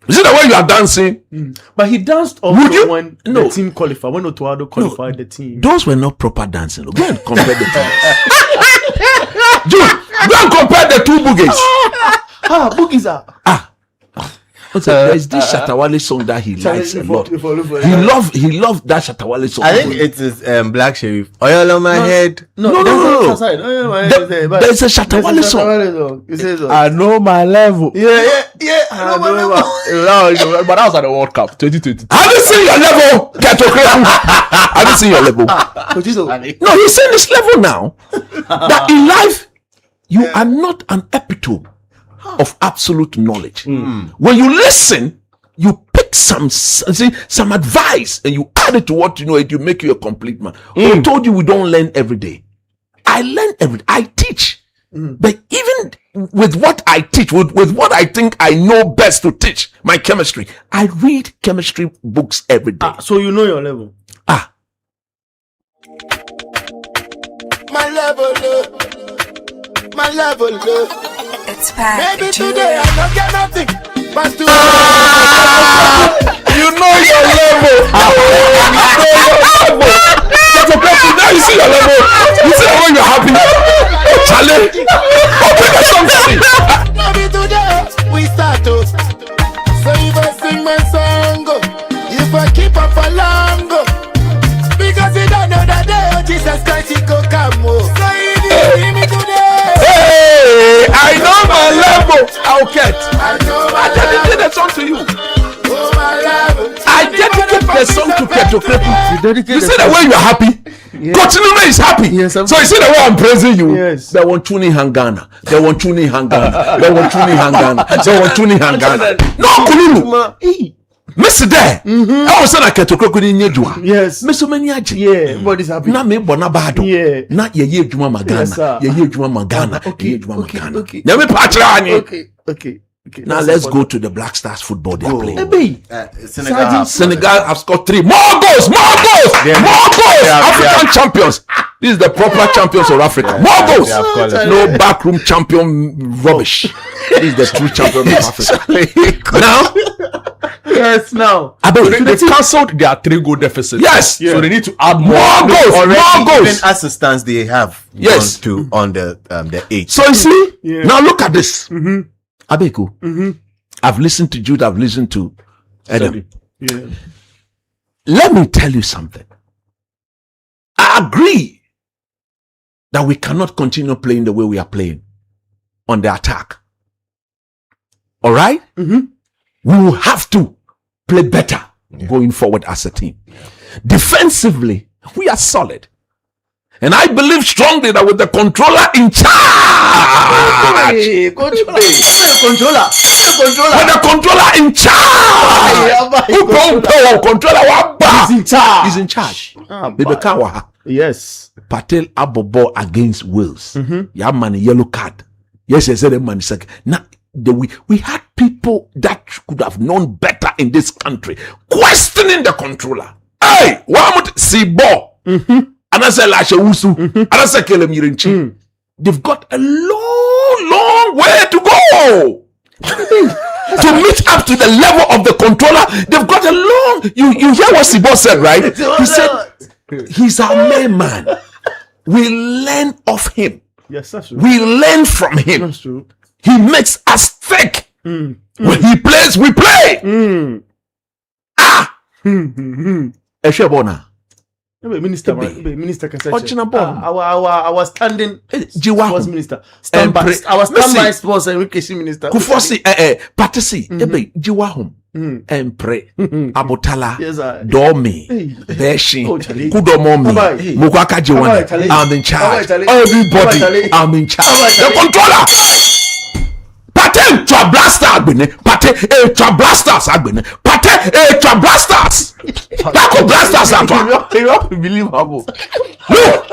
Is it the way you are dancing? But he danced also when the team qualified. When Otuado qualified the team. Those were not proper dancing. Go and compare the two. Dude, go and compare the two boogies. Boogies are. There's this Shatawale song that he likes a lot. He loved that Shatawale song. I think it is Black Sheriff. Oil on my head. No. There's a Shatawale song. I know my level. Yeah. I know my level. But that was at the World Cup 2020. Have you seen your level? Have you seen your level? No, he's saying this level now. That in life, you are not an epitome of absolute knowledge. When you listen, you pick some advice and you add it to what you know, it will make you a complete man. Who told you we don't learn every day? I learn every day. I teach. But even with what I teach, with what I think I know best to teach, my chemistry, I read chemistry books every day. So you know your level. My level, It's back. Maybe today I don't get nothing, but to you know your level. Now you see your level. You see when you're happy. Charlie, open the song to see. Maybe today we start to. So if I sing my song, if I keep up for long, because you don't know that day, oh Jesus Christ, he go come. So if you see me today, hey, I know my level. I dedicate the song to you. I dedicate the song to Keto Krepu. You see the way you are happy. Continue is happy. Yes, so you see the way I'm praising you. Yes. They want tuning hangana. They want tuning hangana. They want tuning hangana. They want tuning hangana. No, Kululu. Miss there. I was saying I Keto Krepu in Yejua. Yes. Miss Omeniaji. Yeah. What is happening? Na me bonabado. Yeah. Na ye Juma Magana. Ye Juma Magana. Okay. Okay. Let me patch Okay. Now let's go to the Black Stars football they are playing. Senegal have scored 3 more goals. African champions. This is the proper champions of Africa. More goals. No backroom champion rubbish. This is the true champion of Africa. Now. They cancelled their 3-goal deficit. Yes. So they need to add more goals. More goals. Even assistance they have. Yes. To on the 8. So you see. Now look at this. Abeku. I've listened to Jude. I've listened to Adam. Yeah. Let me tell you something. I agree that we cannot continue playing the way we are playing on the attack. All right? We will have to play better going forward as a team. Defensively, we are solid. And I believe strongly that with the controller in charge. Controller. With the controller in charge. He's in charge. Yes. Patel Abobo against Wales. Yeah, man, yellow card. Yes, I said man second. Now we had people that could have known better in this country questioning the controller. Hey, what see ball? And I said, and I said, they've got a long way to go to meet up to the level of the controller. They've got a long. You hear what Sibo said, right? He said, he's our main man. We learn of him. Yes, that's true. We learn from him. That's true. He makes us think. When he plays, we play. Eshebona. Minister our standing sports minister our standby sports and education minister Kufosi Patisi Jiwahum and pray. Abotala, Domi, Beshi, Kudomomi, Mukaka Jiwana. I'm in charge. Everybody, I'm in charge. The controller. Pate Trablasters Agbene. Pate Trablasters Agbene. Pate Trablasters. Taco blasters are unbelievable. Look,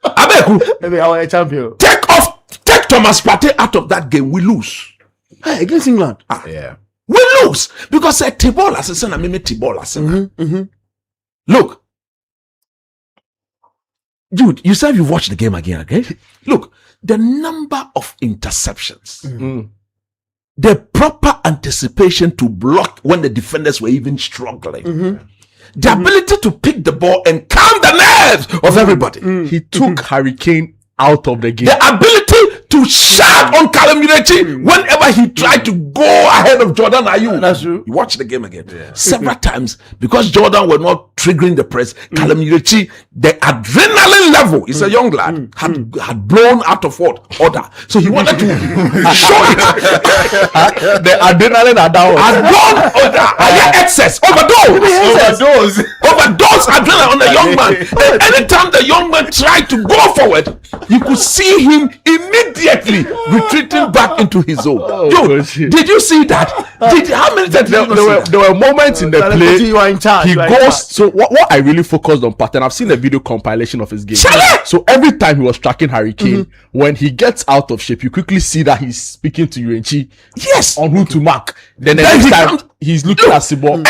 Abeku, maybe our champion. Take Thomas Partey out of that game, we lose. Hey, against England. Yeah. We lose because T-ball assistant, I mean T-ball assistant. Look, Jude, you said you watched the game again, okay? Look, the number of interceptions, the proper anticipation to block when the defenders were even struggling, the ability to pick the ball and calm the nerves of everybody. He took Harry Kane out of the game. The ability to shout on calamity whenever he tried to go ahead of Jordan Ayew. That's true. You watch the game again several times because Jordan were not triggering the press. Calamity, the adrenaline level, he's a young lad, had blown out of order. So he wanted to show it. The adrenaline had blown excess, overdose adrenaline on the young man. And anytime the young man tried to go forward, you could see him immediately retreating back into his zone. Did you see that? How many times there were moments in the play you are in charge, he goes. So what I really focused on pattern, I've seen a video compilation of his game. So every time he was tracking Harry Kane, when he gets out of shape, you quickly see that he's speaking to Yuenchi. Yes, on who to mark. Then the next time he's looking at Sibo.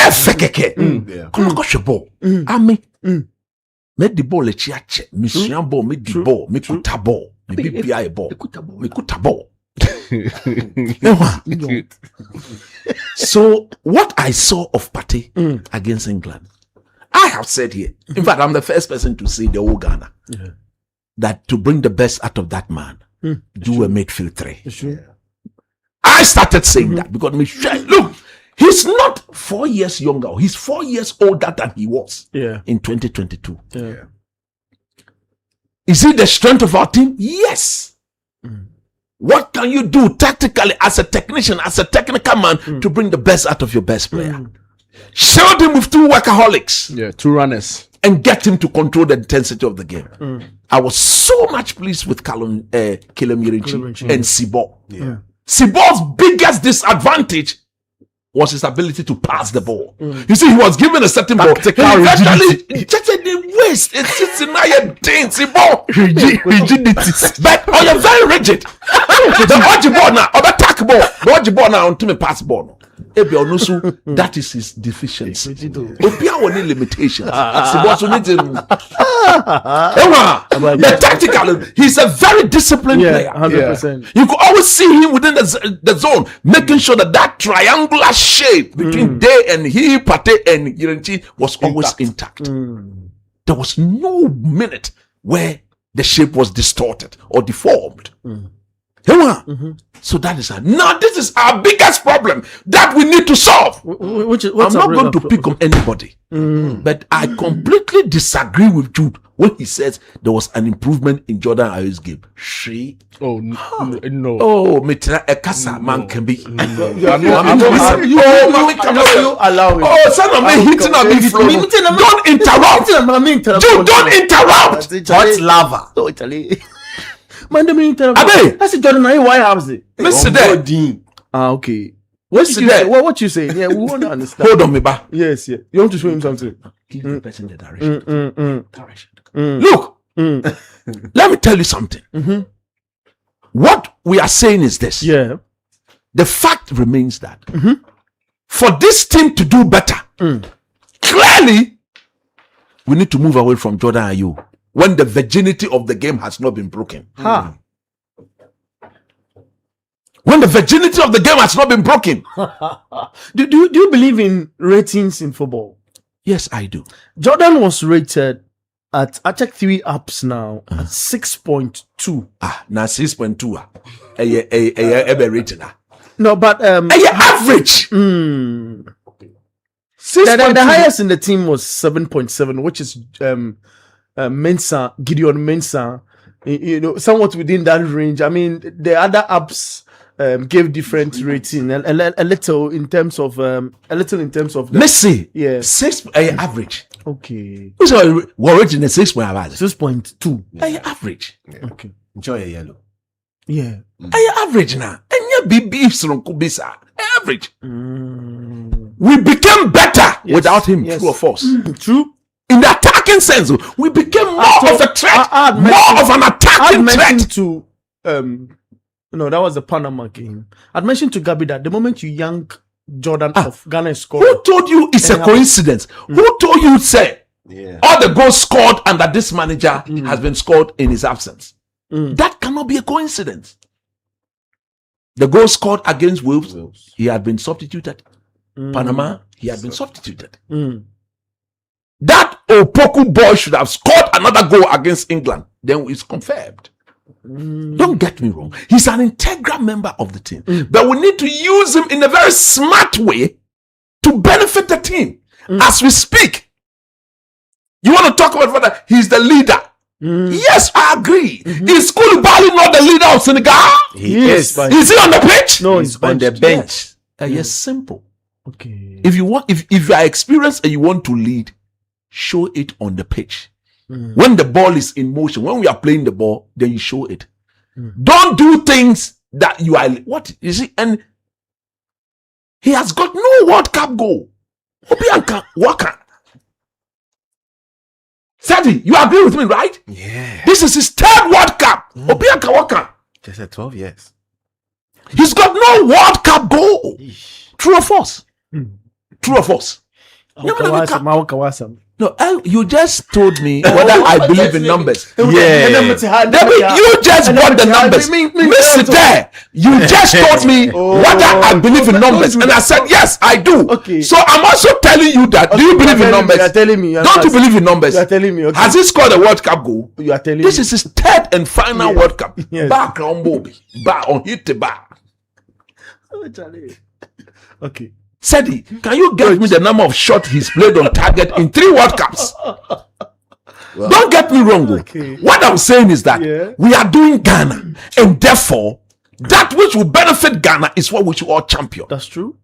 Make the ball a chiache, Mission ball, make the ball, make kuta ball, make BPI ball, make kuta ball. So what I saw of Partey against England, I have said here, in fact, I'm the first person to say the whole Ghana, that to bring the best out of that man, do a midfield three. I started saying that because look, he's not 4 years younger. He's 4 years older than he was in 2022. Is it the strength of our team? Yes. What can you do tactically as a technician, as a technical man to bring the best out of your best player? Shield him with 2 workaholics. 2 runners. And get him to control the intensity of the game. I was so much pleased with Callum Mirinchi and Sibo. Sibo's biggest disadvantage was his ability to pass the ball. You see, he was given a certain ball. Just the waist. It's in your dainty ball. Rigidity. But you're very rigid. The Oji ball now, or the attack ball. The Oji ball now, on to pass ball. That is his deficiency. Obia only limitations. The tactical, he's a very disciplined player. 100%. You could always see him within the zone, making sure that triangular shape between Day and he, Partey and Yirenchi was always intact. There was no minute where the shape was distorted or deformed. So that is now this is our biggest problem that we need to solve. I'm not going to pick on anybody, but I completely disagree with Jude when he says there was an improvement in Jordan Ayew's game. No. Oh, Mitra Ekasa man can be. You allow it. Oh, son of me hitting on me. Don't interrupt. Jude, don't interrupt. What's lava? Man, I said Jordan Ayew, why has it? Listen there. Okay. What you say? Yeah, we want to understand. Hold on, me back. Yes. You want to show him something? Give the person the direction. Look, let me tell you something. What we are saying is this. The fact remains that for this team to do better, clearly, we need to move away from Jordan Ayew when the virginity of the game has not been broken. When the virginity of the game has not been broken. Do you believe in ratings in football? Yes, I do. Jordan was rated at, I checked 3 apps now, at 6.2. Now 6.2. No, but average. The highest in the team was 7.7, which is Gideon Mensah, somewhat within that range. I mean, the other apps gave different rating, a little in terms of Messi. Yeah, 6 average. Okay. Who's original 6.2? Average. Okay. Enjoy a yellow. Yeah. Average now. And your BB Kubisa. Average. We became better without him. True or false? True. In the attacking sense, we became more of a threat, more of an attacking threat. To that was the Panama game. I'd mentioned to Gabi that the moment you yank Jordan of Ghana scored. Who told you it's a coincidence? Who told you, say, all the goals scored under this manager has been scored in his absence? That cannot be a coincidence. The goal scored against Wolves, he had been substituted. Panama, he had been substituted. That Opoku boy should have scored another goal against England. Then it's confirmed. Don't get me wrong. He's an integral member of the team. But we need to use him in a very smart way to benefit the team. As we speak, you want to talk about whether he's the leader. Yes, I agree. Is Koulibaly not the leader of Senegal? He is. Is he on the pitch? No, he's on the bench. Yes, simple. Okay. If you are experienced and you want to lead, show it on the pitch. When the ball is in motion, when we are playing the ball, then you show it. Don't do things that you are and he has got no World Cup goal. Obianka Waka. Sadi, you agree with me, right? Yeah. This is his 3rd World Cup. Obianka Waka. Just at 12 years. He's got no World Cup goal. True or false? True or false? No, you just told me whether I believe in numbers. Yeah. You just got the numbers. Mr. There, you just told me whether I believe in numbers. And I said, yes, I do. Okay. So I'm also telling you that. Do you believe in numbers? You are telling me. Don't you believe in numbers? You are telling me. Okay. Has he scored a World Cup goal? You are telling this me. Is his 3rd and final World Cup. Yes. Back on Bobby. Back on hit the bar. Okay. Sadi, can you get me the number of shots he's played on target in 3 World Cups? Well, don't get me wrong. Okay. What I'm saying is that we are doing Ghana, and therefore, that which will benefit Ghana is what we should all champion. That's true.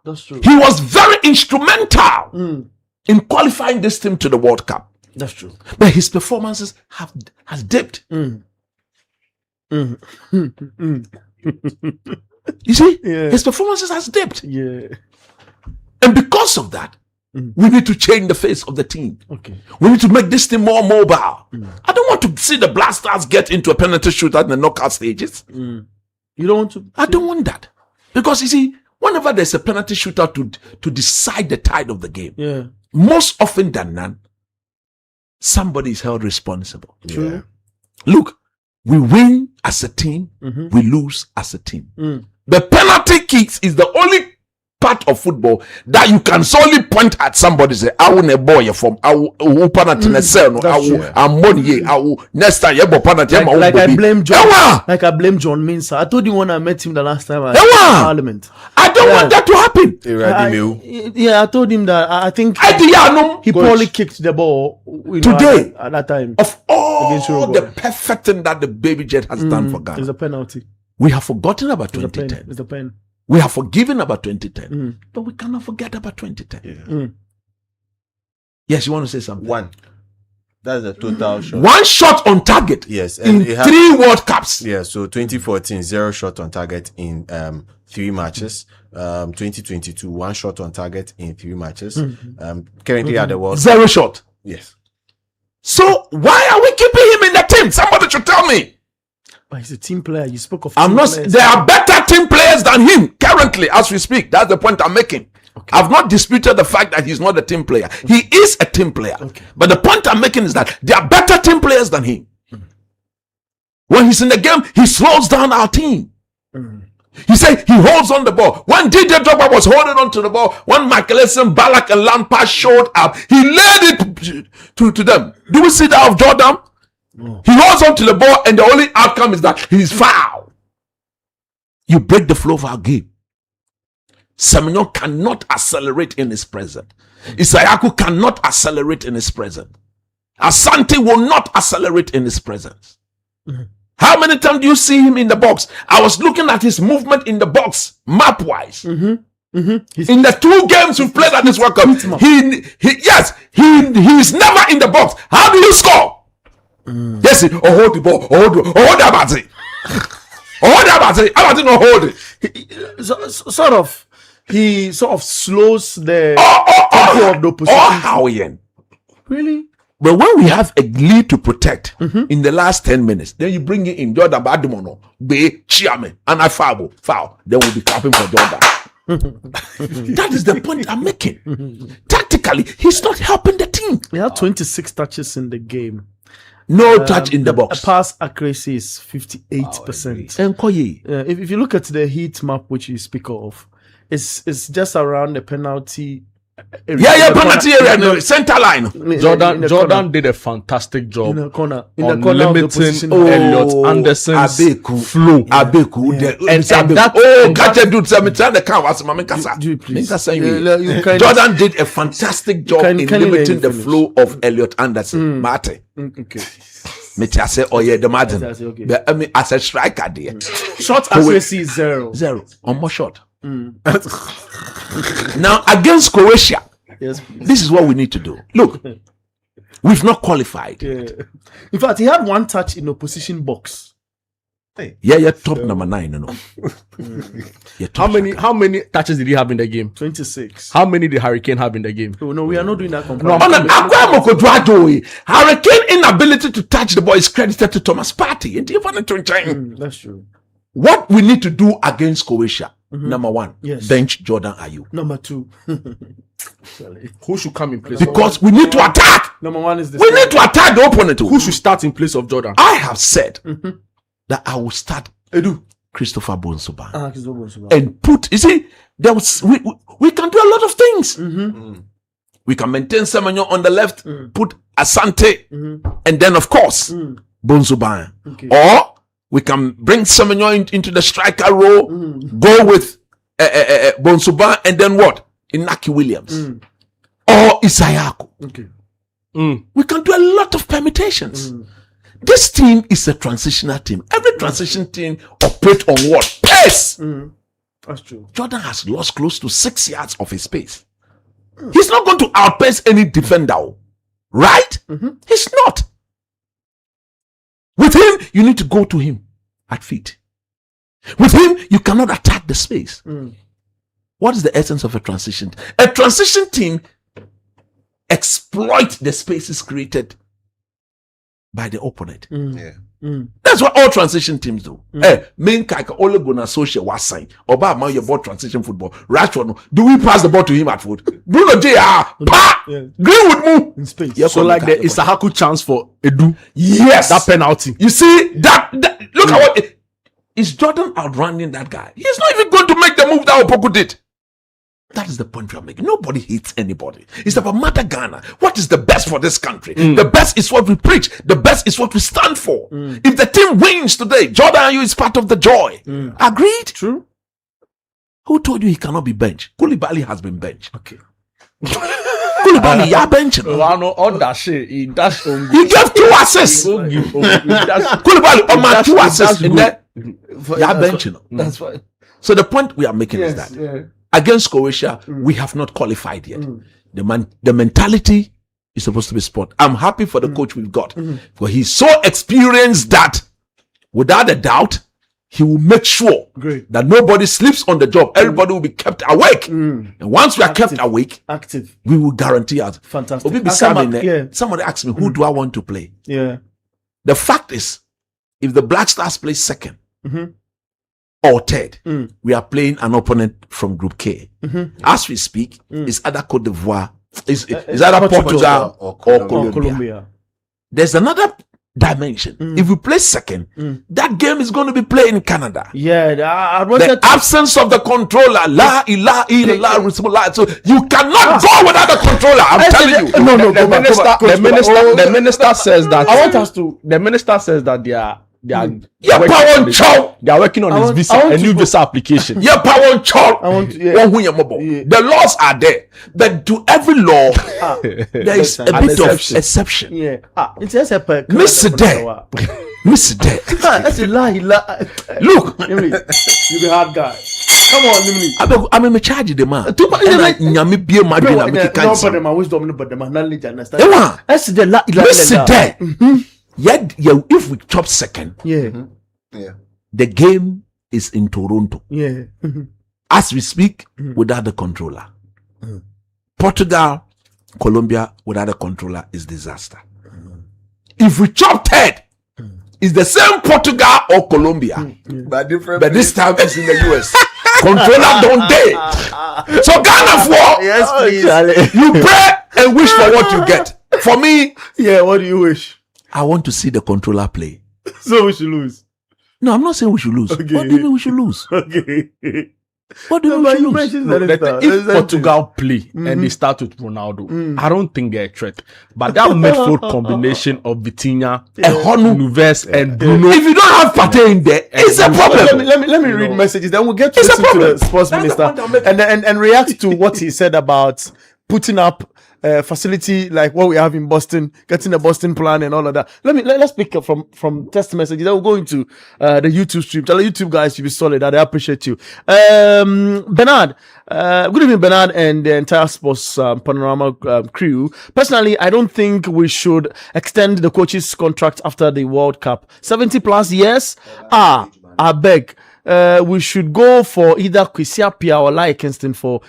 That's true. He was very instrumental in qualifying this team to the World Cup. That's true. But his performances has dipped. You see, his performances has dipped. Yeah. And because of that, we need to change the face of the team. Okay. We need to make this team more mobile. I don't want to see the Blasters get into a penalty shootout in the knockout stages. You don't want to? I don't want that. Because you see, whenever there's a penalty shootout to decide the tide of the game, most often than none, somebody is held responsible. True. Look, we win as a team, we lose as a team. The penalty kicks is the only part of football that you can solely point at somebody, say, I will never boy from I will penalty next time like I blame John. Like I blame John Mensah. I told you when I met him the last time at Parliament. I don't want that to happen. I told him that I think he probably kicked the ball today at that time. Of all the perfect thing that the baby jet has done for Ghana, it's a penalty. We have forgotten about 2010. It's a pen. We have forgiven about 2010, but we cannot forget about 2010. Yes, you want to say something? One. That's the total shot. One shot on target. Yes, and in 3 World Cups. Yeah, so 2014, 0 shot on target in 3 matches. 2022, 1 shot on target in 3 matches. Currently at the World 0 shot. Yes. So why are we keeping him in the team? Somebody should tell me. But he's a team player. You spoke of. I'm not. There are better team players than him currently, as we speak. That's the point I'm making. Okay. I've not disputed the fact that he's not a team player. He is a team player. Okay. But the point I'm making is that there are better team players than him. When he's in the game, he slows down our team. He said he holds on the ball. When DJ Drogba was holding on to the ball, when Michael Essien, Ballack, and Lampard showed up, he laid it to them. Do we see that of Jordan? He holds on to the ball, and the only outcome is that he's fouled. You break the flow of our game. Semenyo cannot accelerate in his presence. Isayaku cannot accelerate in his presence. Asante will not accelerate in his presence. How many times do you see him in the box? I was looking at his movement in the box, map-wise. In the 2 games we've played at this World Cup, he's never in the box. How do you score? Yes, hold the ball, hold that battery. Hold that battery. I don't hold it. He sort of slows the tempo of the opposition. Really? But when we have a lead to protect in the last 10 minutes, then you bring it in Jordan Badumono, Be Chiame, and I foul. Then we'll be clapping for Jordan. That is the point I'm making. Tactically, he's not helping the team. He had 26 touches in the game. No touch in the box. Pass accuracy is 58%. If you look at the heat map which you speak of, it's just around the penalty area. Penalty area, no, center line. Jordan did a fantastic job in the corner, limiting Elliot Anderson's flow. Jordan did a fantastic job in limiting the flow of Elliot Anderson. Mate. Okay. Me say, oh yeah, the Martin. But I mean, as a striker, there. Shot accuracy is 0. On more shot. Now against Croatia, this is what we need to do. Look, we've not qualified. In fact, he had 1 touch in opposition box. Top number 9. No. How many touches did he have in the game? 26. How many did Hurricane have in the game? Oh, no, we are not doing that comparison. Hurricane inability to touch the ball is credited to Thomas Partey. That's true. What we need to do against Croatia, number 1, bench Jordan Ayew. Number 2, who should come in place? Because we need to attack. Number 1 is we need to attack the opponent. Who should start in place of Jordan? I have said that I will start Christopher Bonsuba and put. You see, we can do a lot of things. We can maintain Semenyo on the left, put Asante, and then of course Bonsuba. Or we can bring Semenyo into the striker role, go with Bonsuba, and then what? Inaki Williams or Isayako. We can do a lot of permutations. This team is a transitional team. Every transition team operates on what? Pace. That's true. Jordan has lost close to 6 yards of his pace. He's not going to outpace any defender, right? He's not. With him, you need to go to him at feet. With him, you cannot attack the space. What is the essence of a transition? A transition team exploit the spaces created by the opponent. That's what all transition teams do. Main kaka only gonna associate was sign. Oba man your ball transition football. Rashford, do we pass the ball to him at foot? Bruno J. Greenwood move in space. So like the Isahaku chance for Edu. Yes, that penalty. You see that look at what is Jordan outrunning that guy. He's not even going to make the move that Opoku did. That is the point we are making. Nobody hates anybody. It's about Mother Ghana. What is the best for this country? The best is what we preach. The best is what we stand for. If the team wins today, Jordan Ayew is part of the joy. Agreed? True. Who told you he cannot be benched? Koulibaly has been benched. Okay. Koulibaly, you're benching. All that shit. He gave 2 assists. Koulibaly, on my 2 assists. You're benching. That's why. So the point we are making is that against Croatia, we have not qualified yet. The mentality is supposed to be spot. I'm happy for the coach we've got. For he's so experienced that without a doubt, he will make sure that nobody sleeps on the job. Everybody will be kept awake. And once we are kept awake, we will guarantee us. Fantastic. Somebody asked me, who do I want to play? Yeah. The fact is, if the Black Stars play second, or third, we are playing an opponent from Group K. As we speak, it's either Cote d'Ivoire, is either Portugal or Colombia. There's another dimension. If we play second, that game is going to be played in Canada. The absence of the controller, la ilaha illallah, so you cannot go without the controller. I'm telling you. The minister says that. I want us to. The minister says that they are working on his visa, a new visa application. The laws are there, but to every law, there is a bit of exception. It's just a Miss there. Miss Dead. That's a lie. Look, you be hard guy. Come on, Nimli. I'm in charge the man. Nyami be my dream. No, but my wisdom, but the knowledge understand. That's the lie. Miss Dead. Yet, if we chop second, the game is in Toronto. Yeah. As we speak, without the controller. Portugal, Colombia, without a controller is disaster. If we chop third, it's the same Portugal or Colombia, but different. But this time it's in the US. Controller don't day. So Ghana for yes, please. You pray and wish for what you get. For me, what do you wish? I want to see the controller play. So we should lose. No, I'm not saying we should lose. Okay. What do you mean we should lose? Okay. What do you mean we should lose? If Portugal play and they start with Ronaldo, I don't think they're a threat. But that midfield combination of Vitinha, Nuves, and Bruno. If you don't have Partey in there, it's a problem. Let me read messages. Then we'll get to listen to the sports minister and react to what he said about putting up facility like what we have in Boston, getting a Boston plan and all of that. Let's pick up from text messages. Then we'll go into the YouTube stream. Tell the YouTube guys to be solid. I appreciate you. Bernard, good evening, Bernard, and the entire sports Panorama crew. Personally, I don't think we should extend the coach's contract after the World Cup. 70 plus years? I beg. We should go for either Kwesi Appiah or Lai Kingston for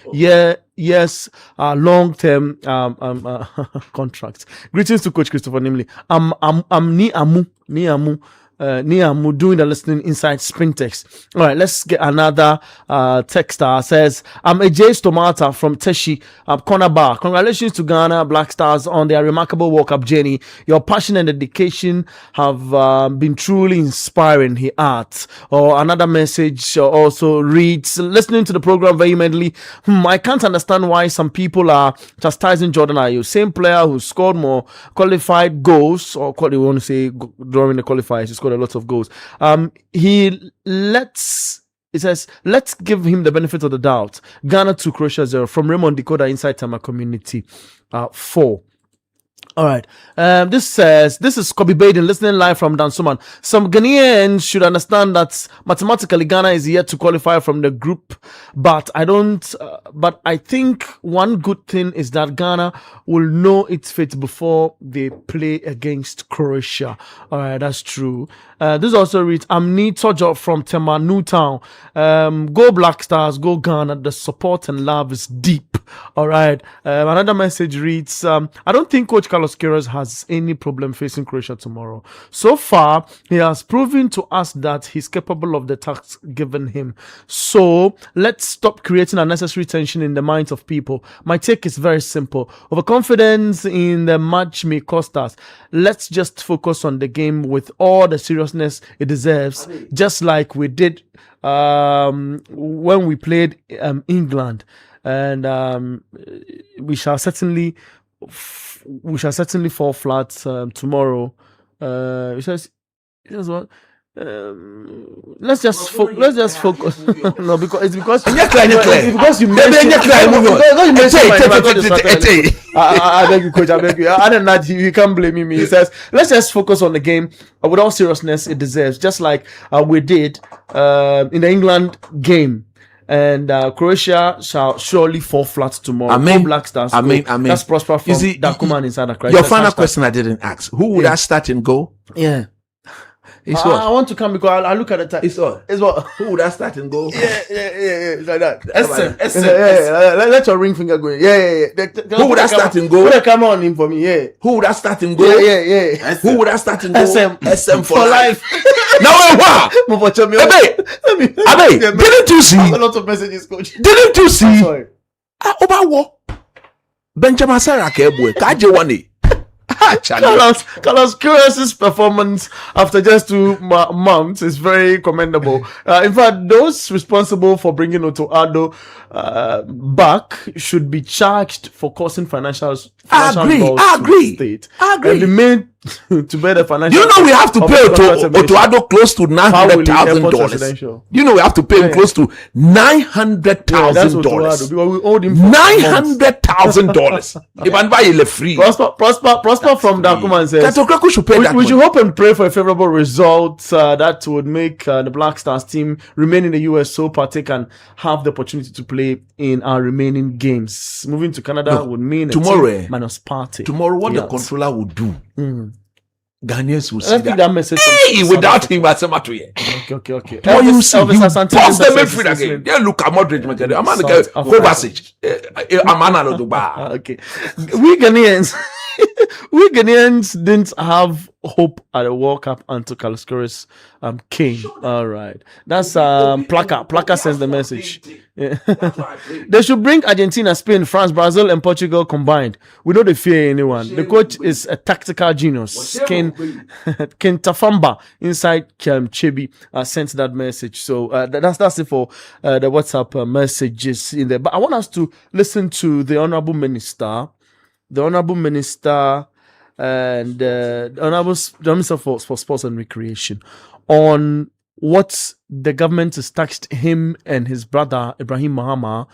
long-term contracts. Greetings to Coach Christopher Nimley. I'm Ni Amu doing the listening inside Sprintex. All right, let's get another texter. Says, I'm AJ Stomata from Teshi Cornerbar. Congratulations to Ghana Black Stars on their remarkable World Cup journey. Your passion and dedication have been truly inspiring, he adds. Or another message also reads, listening to the program vehemently, I can't understand why some people are chastising Jordan Ayew. Same player who scored more qualified goals, or what do you want to say during the qualifiers, he scored a lot of goals. It says, let's give him the benefit of the doubt. Ghana 2, Croatia 0 from Raymond Decoder inside Tama Community 4. All right. This is Kobe Baden listening live from Dansoman. Some Ghanaians should understand that mathematically Ghana is yet to qualify from the group, but I think one good thing is that Ghana will know its fate before they play against Croatia. All right, that's true. This also reads, Amni Tojo from Tema Newtown. Go Black Stars, go Ghana. The support and love is deep. All right. Another message reads, I don't think Coach Carlos Queiroz has any problem facing Croatia tomorrow. So far, he has proven to us that he's capable of the task given him. So let's stop creating unnecessary tension in the minds of people. My take is very simple. Overconfidence in the match may cost us. Let's just focus on the game with all the seriousness it deserves, just like we did when we played England. And we shall certainly fall flat tomorrow. It says what? Let's just focus. No, because you mentioned. I beg you, Coach. I beg you. Other than that, you can't blame me. He says, let's just focus on the game with all seriousness it deserves, just like we did in the England game. And Croatia shall surely fall flat tomorrow. Black Stars. That's Prosper from Dakuman inside the crisis. Your final question I didn't ask. Who would I start and go? Yeah. I want to come because I look at the time. It's what? Who would I start and go? Yeah. Like that. SM. Let your ring finger go. Yeah. Who would I start and go? Put a camera on him for me. Yeah. Who would I start and go? Yeah. Who would I start and go? SM for life. Now what? Abe, didn't you see? A lot of messages, Coach. Didn't you see? Sorry. Obawo. Benjamin Sarah Kebwe. Kaje Wani. Carlos Queiroz's performance after just 2 months is very commendable. In fact, those responsible for bringing Otto Addo back should be charged for causing financial I agree. And be made to bear the financial. You know we have to pay Otoado close to $900,000. You know we have to pay him close to $900,000. We owe him $900,000. Even buy it free. Prosper from Dakuman says we should hope and pray for a favorable result that would make the Black Stars team remain in the US so partake and have the opportunity to play in our remaining games. Moving to Canada would mean tomorrow minus party. Tomorrow, what the controller will do, Ghanaians will see that message. Hey, without him, I say matter. Okay. What you see, you pause the midfield again. Yeah, look, I'm Modric. I'm gonna go Kovacic. Okay, we Ghanaians didn't have hope at the World Cup until Carlos Queiroz came. All right, that's Plaka. Plaka sends the message. Yeah. They should bring Argentina, Spain, France, Brazil, and Portugal combined. We don't fear anyone. The coach is a tactical genius. Ken Tafamba inside Chebi sent that message. So that's it for the WhatsApp messages in there. But I want us to listen to the Honorable Minister and the Honorable Minister for Sports and Recreation on what the government has taxed him and his brother Ibrahim Mahama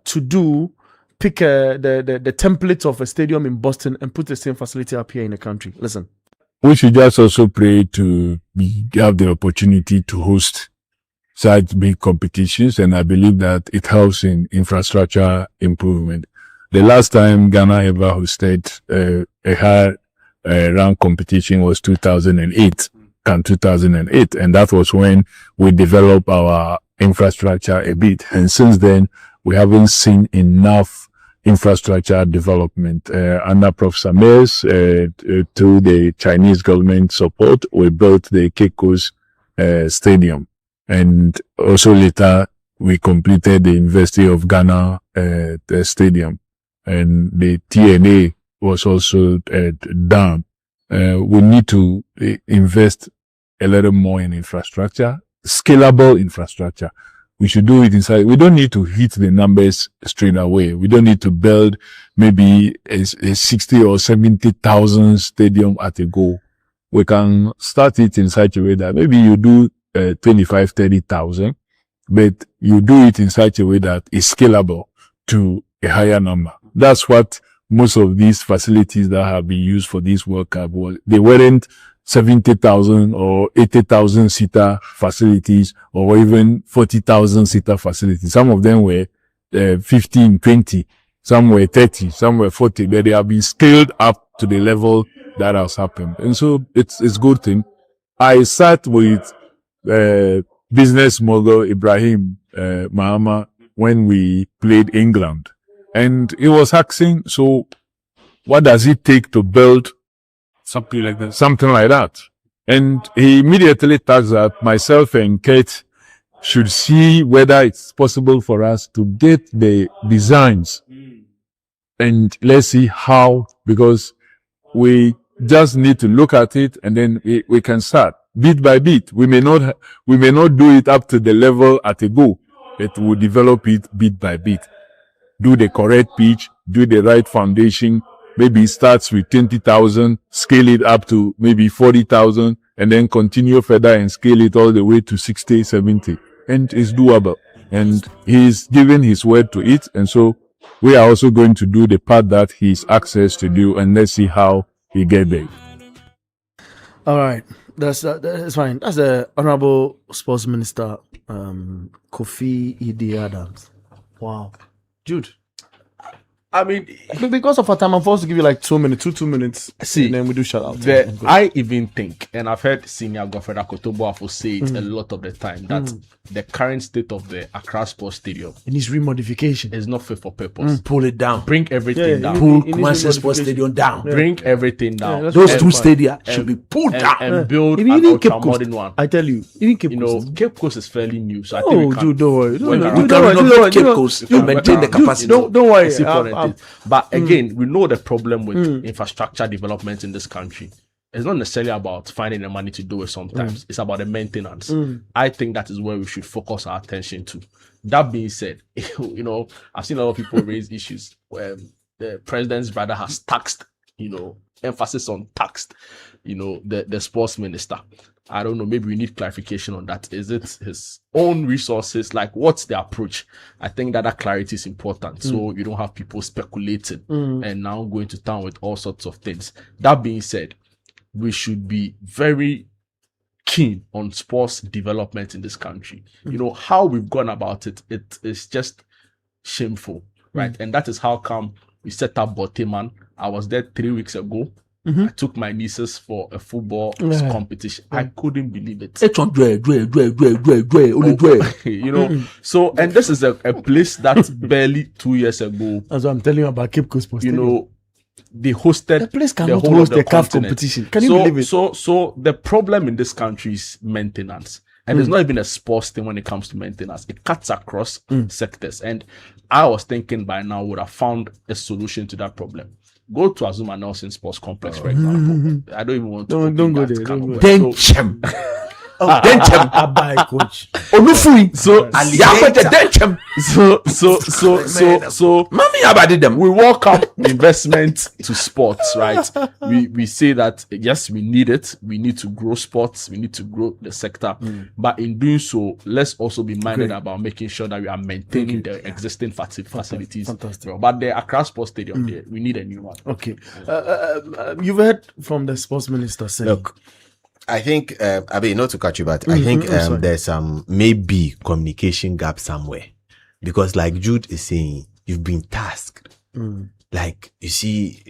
to do. Pick the template of a stadium in Boston and put the same facility up here in the country. Listen. We should just also pray to have the opportunity to host such big competitions, and I believe that it helps in infrastructure improvement. The last time Ghana ever hosted a high rank competition was 2008, and that was when we developed our infrastructure a bit. And since then, we haven't seen enough infrastructure development. Under Professor Mays, through the Chinese government support, we built the Cape Coast Stadium. And also later, we completed the University of Ghana the stadium. And the TNA was also done. We need to invest a little more in infrastructure, scalable infrastructure. We should do it inside. We don't need to hit the numbers straight away. We don't need to build maybe a 60 or 70,000 stadium at a go. We can start it in such a way that maybe you do 25, 30,000, but you do it in such a way that is scalable to a higher number. That's what most of these facilities that have been used for this World Cup was. They weren't 70,000 or 80,000 seater facilities or even 40,000 seater facilities. Some of them were 15, 20, some were 30, some were 40, but they have been scaled up to the level that has happened. And so it's a good thing. I sat with business mogul Ibrahim Mahama when we played England, and he was asking, so what does it take to build something like that? And he immediately tells that myself and Kate should see whether it's possible for us to get the designs, and let's see how, because we just need to look at it and then we can start bit by bit. We may not do it up to the level at a go, but we'll develop it bit by bit. Do the correct pitch, do the right foundation. Maybe it starts with 20,000, scale it up to maybe 40,000, and then continue further and scale it all the way to 60, 70. And it's doable. And he's given his word to it. And so we are also going to do the part that he's access to do, and let's see how he get there. All right. That's fine. That's the Honorable Sports Minister, Kofi Idi Adams. Wow. Jude. I mean, because of our time, I'm forced to give you like 2 minutes, two minutes. See, and then we do shout out. I even think, and I've heard Senior Godfrey Akotobo say it a lot of the time, that the current state of the Accra Sports Stadium, it needs remodification. Is not fit for purpose. Pull it down. Bring everything down. Pull Kumasi Sports Stadium down. Bring everything down. Those two stadia should be pulled down and build an ultra-modern one. I tell you, even Cape Coast. Cape Coast is fairly new, so I think we can. Dude, don't worry. We can renovate Cape Coast to maintain the capacity. Don't worry. But again, we know the problem with infrastructure development in this country. It's not necessarily about finding the money to do it sometimes. It's about the maintenance. I think that is where we should focus our attention to. That being said, I've seen a lot of people raise issues where the president's brother has taxed, emphasis on taxed, the sports minister. I don't know, maybe we need clarification on that. Is it his own resources? Like, what's the approach? I think that clarity is important. So you don't have people speculating and now going to town with all sorts of things. That being said, we should be very keen on sports development in this country. How we've gone about it is just shameful, right? And that is how come we set up Boteman. I was there 3 weeks ago. I took my nieces for a football competition. I couldn't believe it. So, and this is a place that barely 2 years ago. That's what I'm telling you about Cape Coast Sports. They hosted the place cannot host the CAF competition. Can you believe it? So the problem in this country is maintenance. And there's not even a sports thing when it comes to maintenance. It cuts across sectors. And I was thinking by now would have found a solution to that problem. Go to Azuma Nelson Sports Complex, for example. I don't even want to. Don't go there. I buy coach. So we welcome investment to sports, right? We say that yes, we need it. We need to grow sports. We need to grow the sector. But in doing so, let's also be minded about making sure that we are maintaining the existing facilities. Fantastic. But the Accra Sports Stadium, there, we need a new one. Okay. You've heard from the sports minister saying. Look, I think, not to cut you, but I think there's some maybe communication gap somewhere. Because like Jude is saying, you've been tasked. Like, you see,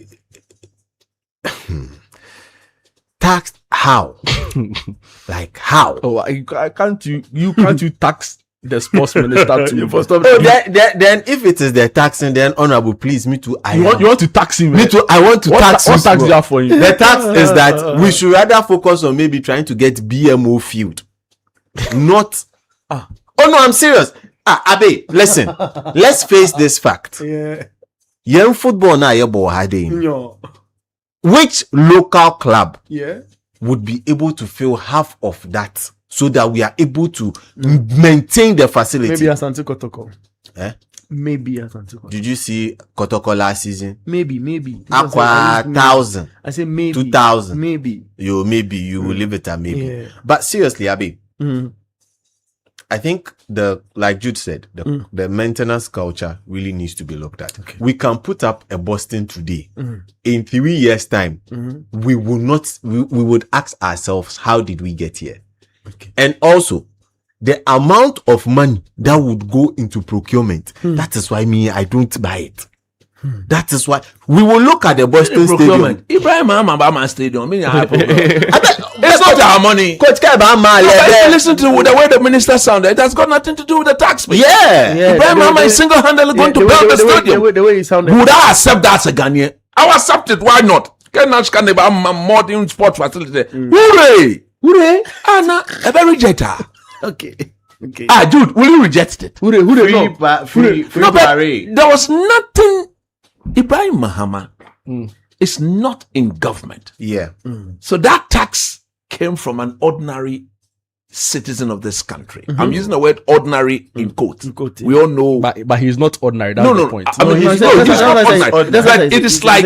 taxed how? Like how? Oh, I can't you tax the sports minister too? Then if it is the taxing, then honorable, please, me too. You want to tax him? Me too. I want to tax him. What tax there for you? The tax is that we should rather focus on maybe trying to get BMO field, not. Oh no, I'm serious. Abe, listen. Let's face this fact. Young football now, which local club would be able to fill half of that? So that we are able to maintain the facility. Maybe Asante Kotoko. Maybe Asante Kotoko. Did you see Kotoko last season? Maybe. Aqua 1,000. I say maybe. 2,000. Maybe. You will leave it at maybe. Yeah. But seriously, Abi, I think like Jude said, the maintenance culture really needs to be looked at. Okay. We can put up a Boston today. In 3 years' time, we would ask ourselves, how did we get here? Okay. And also, the amount of money that would go into procurement, that is why I don't buy it. That is why we will look at the Boston Stadium. Ibrahim Ahmad Stadium. It's not our money. Coach Listen to the way the minister sounded. It has got nothing to do with the tax. Yeah. Ibrahim Ahmad is single-handedly going to build the stadium. The way he sounded. Would I accept that as a Ghanaian? I will accept it. Why not? Can they buy modern sport facility? Hooray! Anna, a very rejecter. Okay. Dude, will you reject it? Free there was nothing. Ibrahim Mahama is not in government. Yeah. So that tax came from an ordinary citizen of this country. I'm using the word ordinary in quotes. We all know, but he's not ordinary. That's the point. I mean, he's not ordinary. But it is like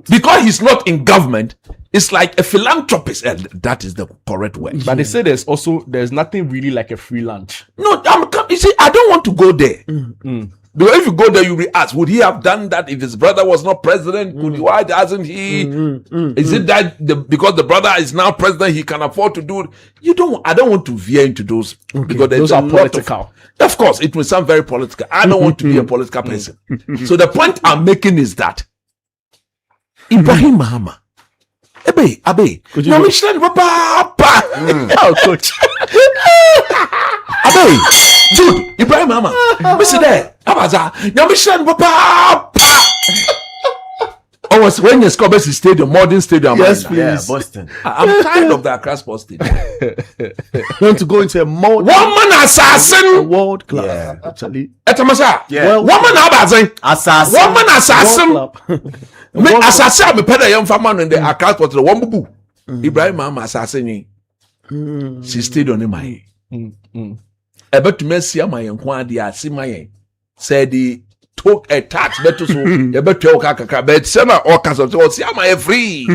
because he's not in government, it's like a philanthropist. And that is the correct word. But they say there's nothing really like a free lunch. No, you see, I don't want to go there. Because if you go there, you'll be asked, would he have done that if his brother was not president? Why hasn't he? Is it that because the brother is now president, he can afford to do it? I don't want to veer into those. Because those are political. Of course, it will sound very political. I don't want to be a political person. So the point I'm making is that Ibrahim Mahama, Abe, now Michelin, Papa, oh, coach. Abe, Jude, Ibrahim Mahama, Mr. There, Abaza, now Michelin, Papa. Oh, when you score best stadium, modern stadium. Yes, please. Boston. I'm tired of the Accra Sports Stadium. You want to go into a one man assassin, a world club. Yeah. Actually, Etamasa. Yeah. One man assassin. One man assassin. Assassin. Me peda young farmer in the Accra Sports. One bubu. Ibrahim Mahama assassin. She stayed on him. Ebe to me see my young kwadi asi my said the took a tax better so you better okay but some all kinds of so see am I free.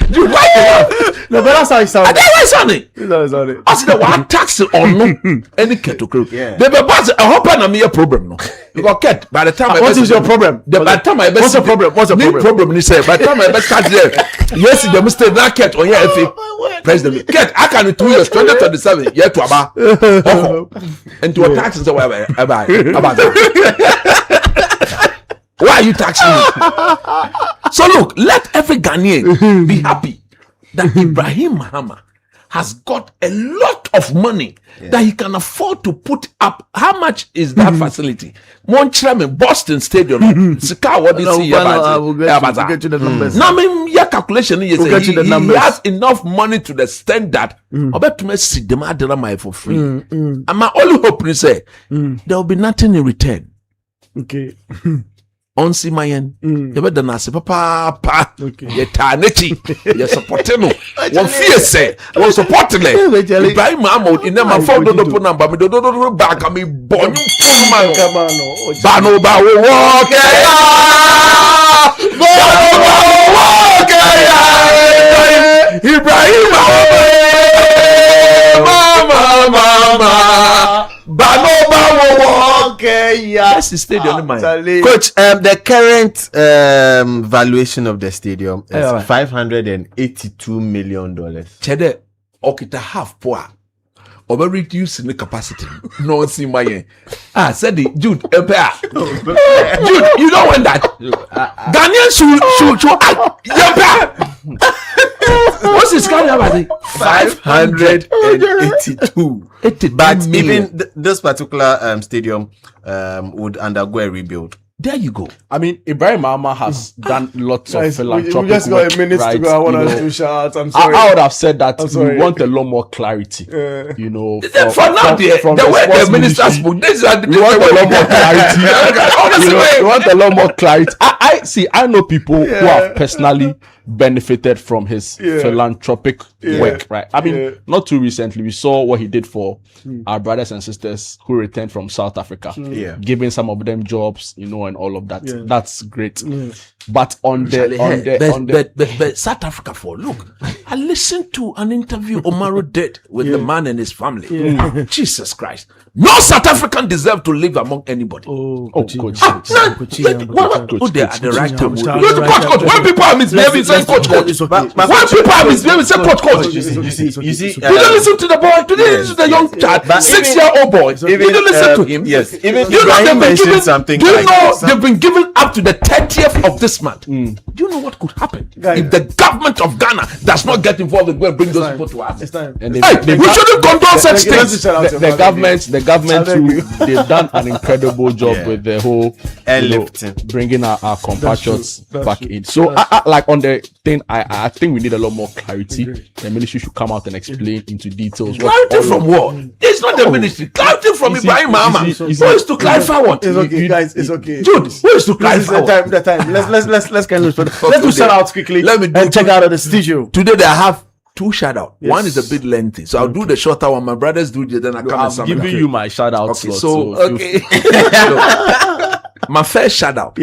You right? No, but that's how it sounded. That's how it sounded. I said one tax on no any kettle. Yeah. They be pass a hope na me a problem no. Because ket by the time what is your problem? By the time I what's the problem? What's the problem? Problem ni say by the time I start there. Yes, the mistake na ket on here president. Ket I can 2 years 2027 year to aba. And to a tax is about. Why are you taxing me? So look, let every Ghanaian be happy that Ibrahim Mahama has got a lot of money that he can afford to put up. How much is that facility? Montreal, Boston Stadium. Sika, what do you see about it? We'll get you the numbers. Now, your calculation is he has enough money to the extent that I bet to see them for free. And my only hope is there will be nothing in return. Okay. Onsi mayen you better na se papa ye tanechi ye supporting no one fear say one supporting le Ibrahim Mahmoud in them phone do number me do back me bonu phone man bano ba wo walk ya Ibrahim mama bano ba wo that's the stadium Coach, the current valuation of the stadium is $582 million. Chede okita half poor. Over reducing the capacity. No see my said the Jude Jude, you don't want that. Ghanaian should what's this kind of money? 582. But even this particular stadium would undergo a rebuild. There you go. I mean, Ibrahim Mahama has done lots of philanthropic we just got a minute to go. I want us to shout. I'm sorry. I would have said that we want a lot more clarity. You know, for now, the way the ministers put this, we want a lot more clarity. We want a lot more clarity. I see. I know people who have personally benefited from his philanthropic work, right? I mean, not too recently, we saw what he did for our brothers and sisters who returned from South Africa, giving some of them jobs, you know, and all of that. That's great. But on the South Africa for look, I listened to an interview Omaro did with the man and his family. Jesus Christ. No South African deserve to live among anybody. Coach. They are the right time. Coach. When people are misbehaving, say coach. When people are misbehaving, say coach. You see, you don't listen to the boy. You don't listen to the young child, 6-year-old boy. You don't listen to him. Yes. Even you know Ibrahim mentioned something. Do you know they've been given up to the 30th of this month? Do you know what could happen if the government of Ghana does not get involved and go and bring those people to us? And we shouldn't condone such things. The government too, they've done an incredible job with the whole bringing our compatriots back in. So I like on the thing, I think we need a lot more clarity. The ministry should come out and explain into details. Clarity from what? It's not the ministry. Clarity from Ibrahim Mahama. Who is to clarify what? It's okay, guys. It's okay. Jude, who is to clarify what? The time. Let's kind of let's do shout outs quickly. Let me and check out of the studio. Today they have 2 shout out. One is a bit lengthy, so I'll do the shorter one. My brothers do it, then I come and giving you my shout out slot. So my first shout out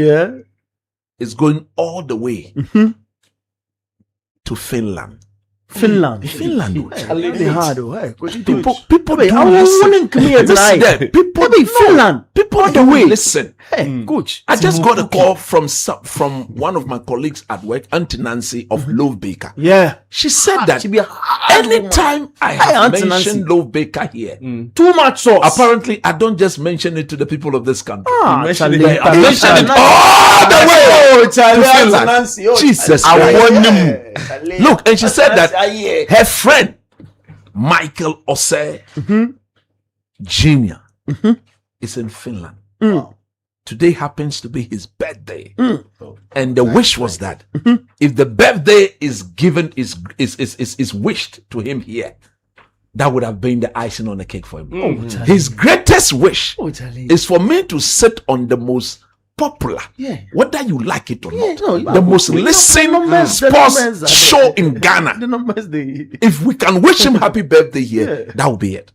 is going all the way to Finland. Finland. People I was willing to come here tonight. People in Finland. People on the way. Listen, hey, coach. I just got a call from one of my colleagues at work, Auntie Nancy of Love Baker. Yeah, she said that anytime I have mentioned Love Baker here, too much sauce. Apparently, I don't just mention it to the people of this country. I mention it all the way to Finland. Jesus, I want them. Look, and she said that her friend Michael Ose Jr. is in Finland. Today happens to be his birthday, and the wish was that if the birthday is given is wished to him here, that would have been the icing on the cake for him. His greatest wish is for me to sit on the most popular, whether you like it or not, the most listened sports show in Ghana. If we can wish him happy birthday here, that will be it.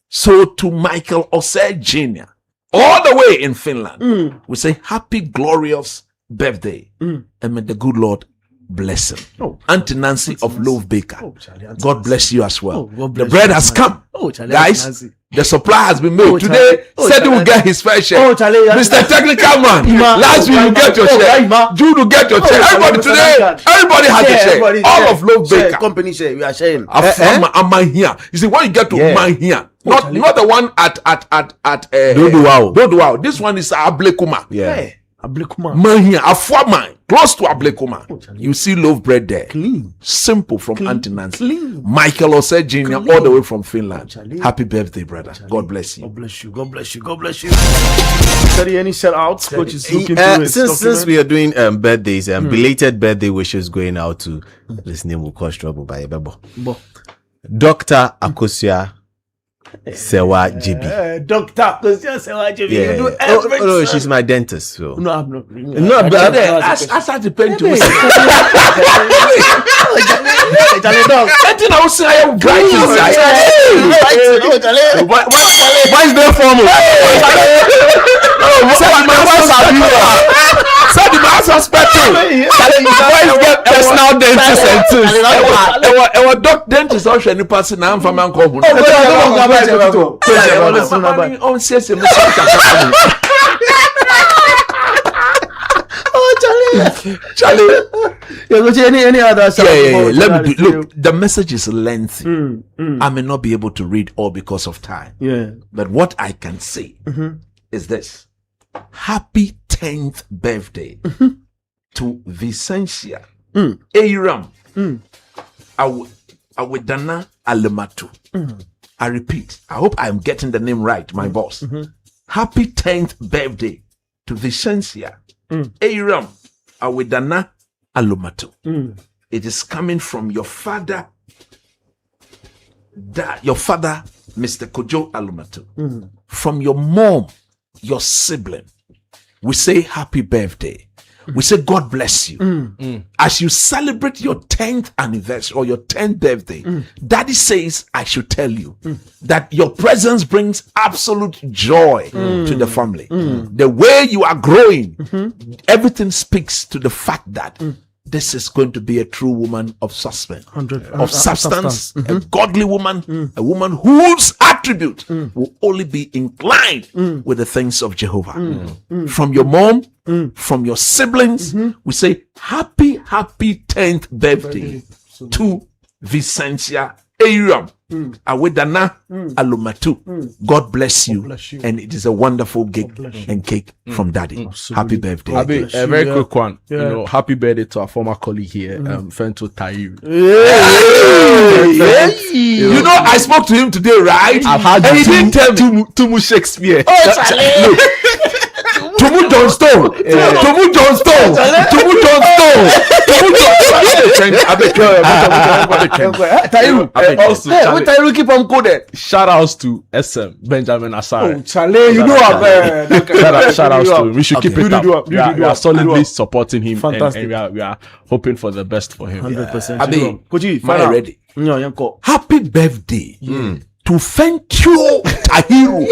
So to Michael Osei Jr., all the way in Finland, we say happy, glorious birthday. And may the good Lord bless him. Auntie Nancy of Love Baker. God bless you as well. The bread has come. Guys, the supply has been made. Today, said he will get his fair share. Mr. Technical Man, last week you get your share. Jude will get your share. Everybody today, everybody has a share. All of Love Baker. Company share, we are sharing. I'm here. You see, when you get to man here, not the one at Doduao. This one is Ablekuma. Yeah. Ablekuma. Man here, Afwaman, close to Ablekuma. You see loaf bread there. Clean. Simple from Auntie Nancy. Clean. Michael Osei Jr. all the way from Finland. Happy birthday, brother. God bless you. God bless you. God bless you. God bless you. Any shout outs? Coach is looking through his since we are doing birthdays, belated birthday wishes going out to this name will cause trouble by Bebo. Dr. Akosia Sewa JB. Dr. Akosia Sewa JB. Yeah. You do everything. No, she's my dentist. So. No, I'm not. No, but I started to paint you. Why is there formal? Personal dentist and tools. Dentist also any person now from Uncle. Charlie. Any other? Let me do. Look, the message is lengthy. I may not be able to read all because of time. Yeah. But what I can say is this: happy 10th birthday to Vicentia Eiram Awedana Alematu. I repeat. I hope I'm getting the name right, my boss. Happy 10th birthday to Vicentia Eiram Awedana Alumatu. It is coming from your father, Mr. Kojo Alumatu. From your mom, your sibling. We say happy birthday. We say God bless you. As you celebrate your 10th anniversary or your 10th birthday, Daddy says I should tell you that your presence brings absolute joy to the family. The way you are growing, everything speaks to the fact that this is going to be a true woman of substance, a godly woman, a woman whose attribute will only be inclined with the things of Jehovah. From your mom, from your siblings, we say happy 10th birthday to Vicentia Eiram Awedana Alumatu. God bless you. And it is a wonderful gift and cake from Daddy. Happy birthday. A very quick one. You know, happy birthday to our former colleague here, Fento Tayu. You know, I spoke to him today, right? I've had and he didn't tell me too much Shakespeare. Tumu Johnstone. Tumu Johnstone. Tayu keep on coded. Shout outs to SM Benjamin Asare. Charlie, you know shout outs to him. We should keep it up. We are solidly supporting him, and we are hoping for the best for him. 100%. Abi, am ready? Happy birthday to Fentuo Tahiru.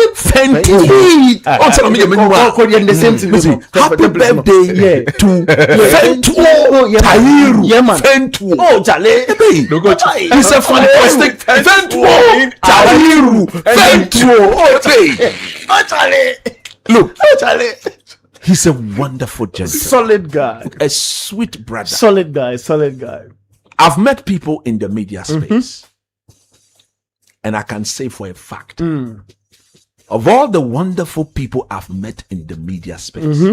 Happy birthday to Fentuo Tahiru. Oh, Charlie. It's a fantastic Fentuo Tahiru. Oh, Charlie. Look. Oh, Charlie. He's a wonderful gentleman. Solid guy. A sweet brother. Solid guy. I've met people in the media space. And I can say for a fact, of all the wonderful people I've met in the media space,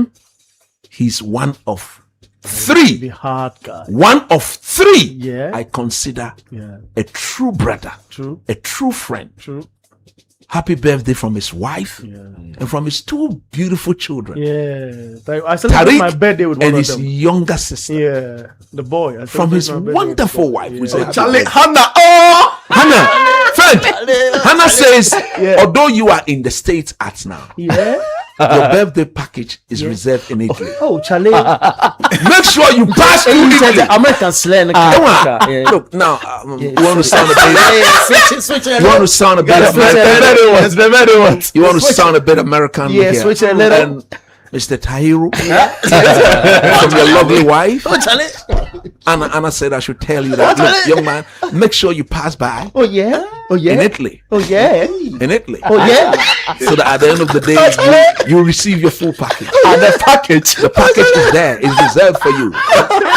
he's one of three. The hard guy. One of three. Yeah. I consider a true brother. A true friend. Happy birthday from his wife and from his two beautiful children. I celebrated my birthday with one and of his them. younger sister. The boy. From his wonderful wife. We say, Charlie, Hannah. Hannah, friend. Hannah says, although you are in the States at now, Your birthday package is reserved in Italy. Oh, Charlie. Make sure you pass through Italy. American slang. Look, now, you want to sound a bit... You want to sound a bit American. You want to sound a bit American here. Switch a little. Mr. Tahiru, from your lovely wife. Anna said I should tell you that, look, young man, make sure you pass by. Oh yeah. In Italy. Oh yeah. In Italy. Oh yeah. So that at the end of the day, you receive your full package. And the package is there. It's reserved for you.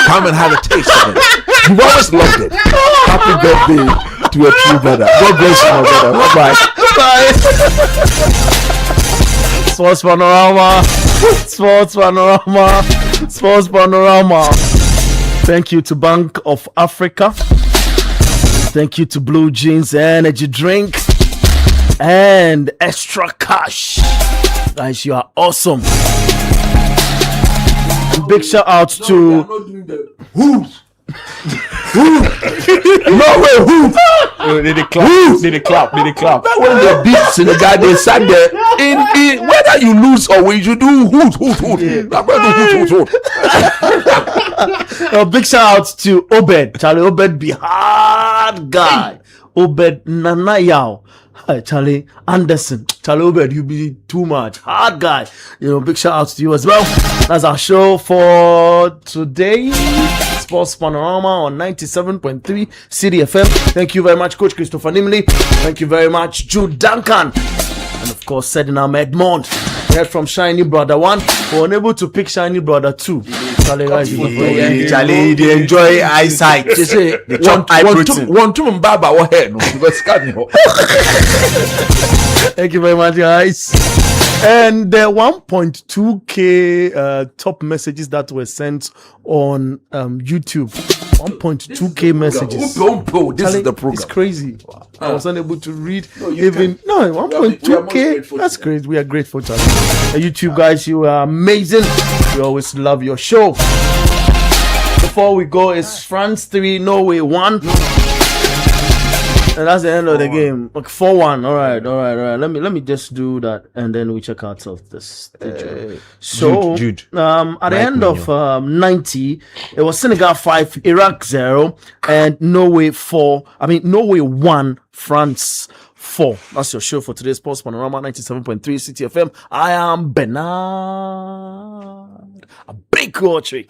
Come and have a taste of it. You've always loved it. Happy birthday to your true brother. God bless you, my brother. Bye-bye. Bye. Sports Panorama. Thank you to Bank of Africa. Thank you to Blue Jeans Energy Drink and Extra Cash. Guys, you are awesome. And big shout out to Who's? Did it clap? That when the beats in the guy they sat there in whether you lose or win, you do hoot. Big shout out to Obed. Charlie Obed be hard guy. Obed Nanayao. Hi, Charlie Anderson. Charlie Obed, you be too much. Hard guy. Big shout out to you as well. That's our show for today. Sports Panorama on 97.3 Citi FM. Thank you very much, Coach Christopher Nimley. Thank you very much, Jude Duncan. And of course, Sedinam Edmond. We heard from Shiny Brother 1. We were unable to pick Shiny Brother 2. Charlie, they enjoy eyesight. They say, one to Mbaba or head. Thank you very much, guys. And the 1.2k top messages that were sent on YouTube. 1.2k messages. This is the program. It's crazy. I was unable to read 1.2k. That's great. We are grateful, Charlie. YouTube guys, you are amazing. We always love your show. Before we go, it's France 3, Norway 1. And that's the end of the game. Like 4-1. All right. Let me just do that, and then we check out of this. So Jude. At the end of 90, it was Senegal 5, Iraq 0, and Norway 1, France 4. That's your show for today's Sports Panorama 97.3 Citi FM. I am Bernard. A big country.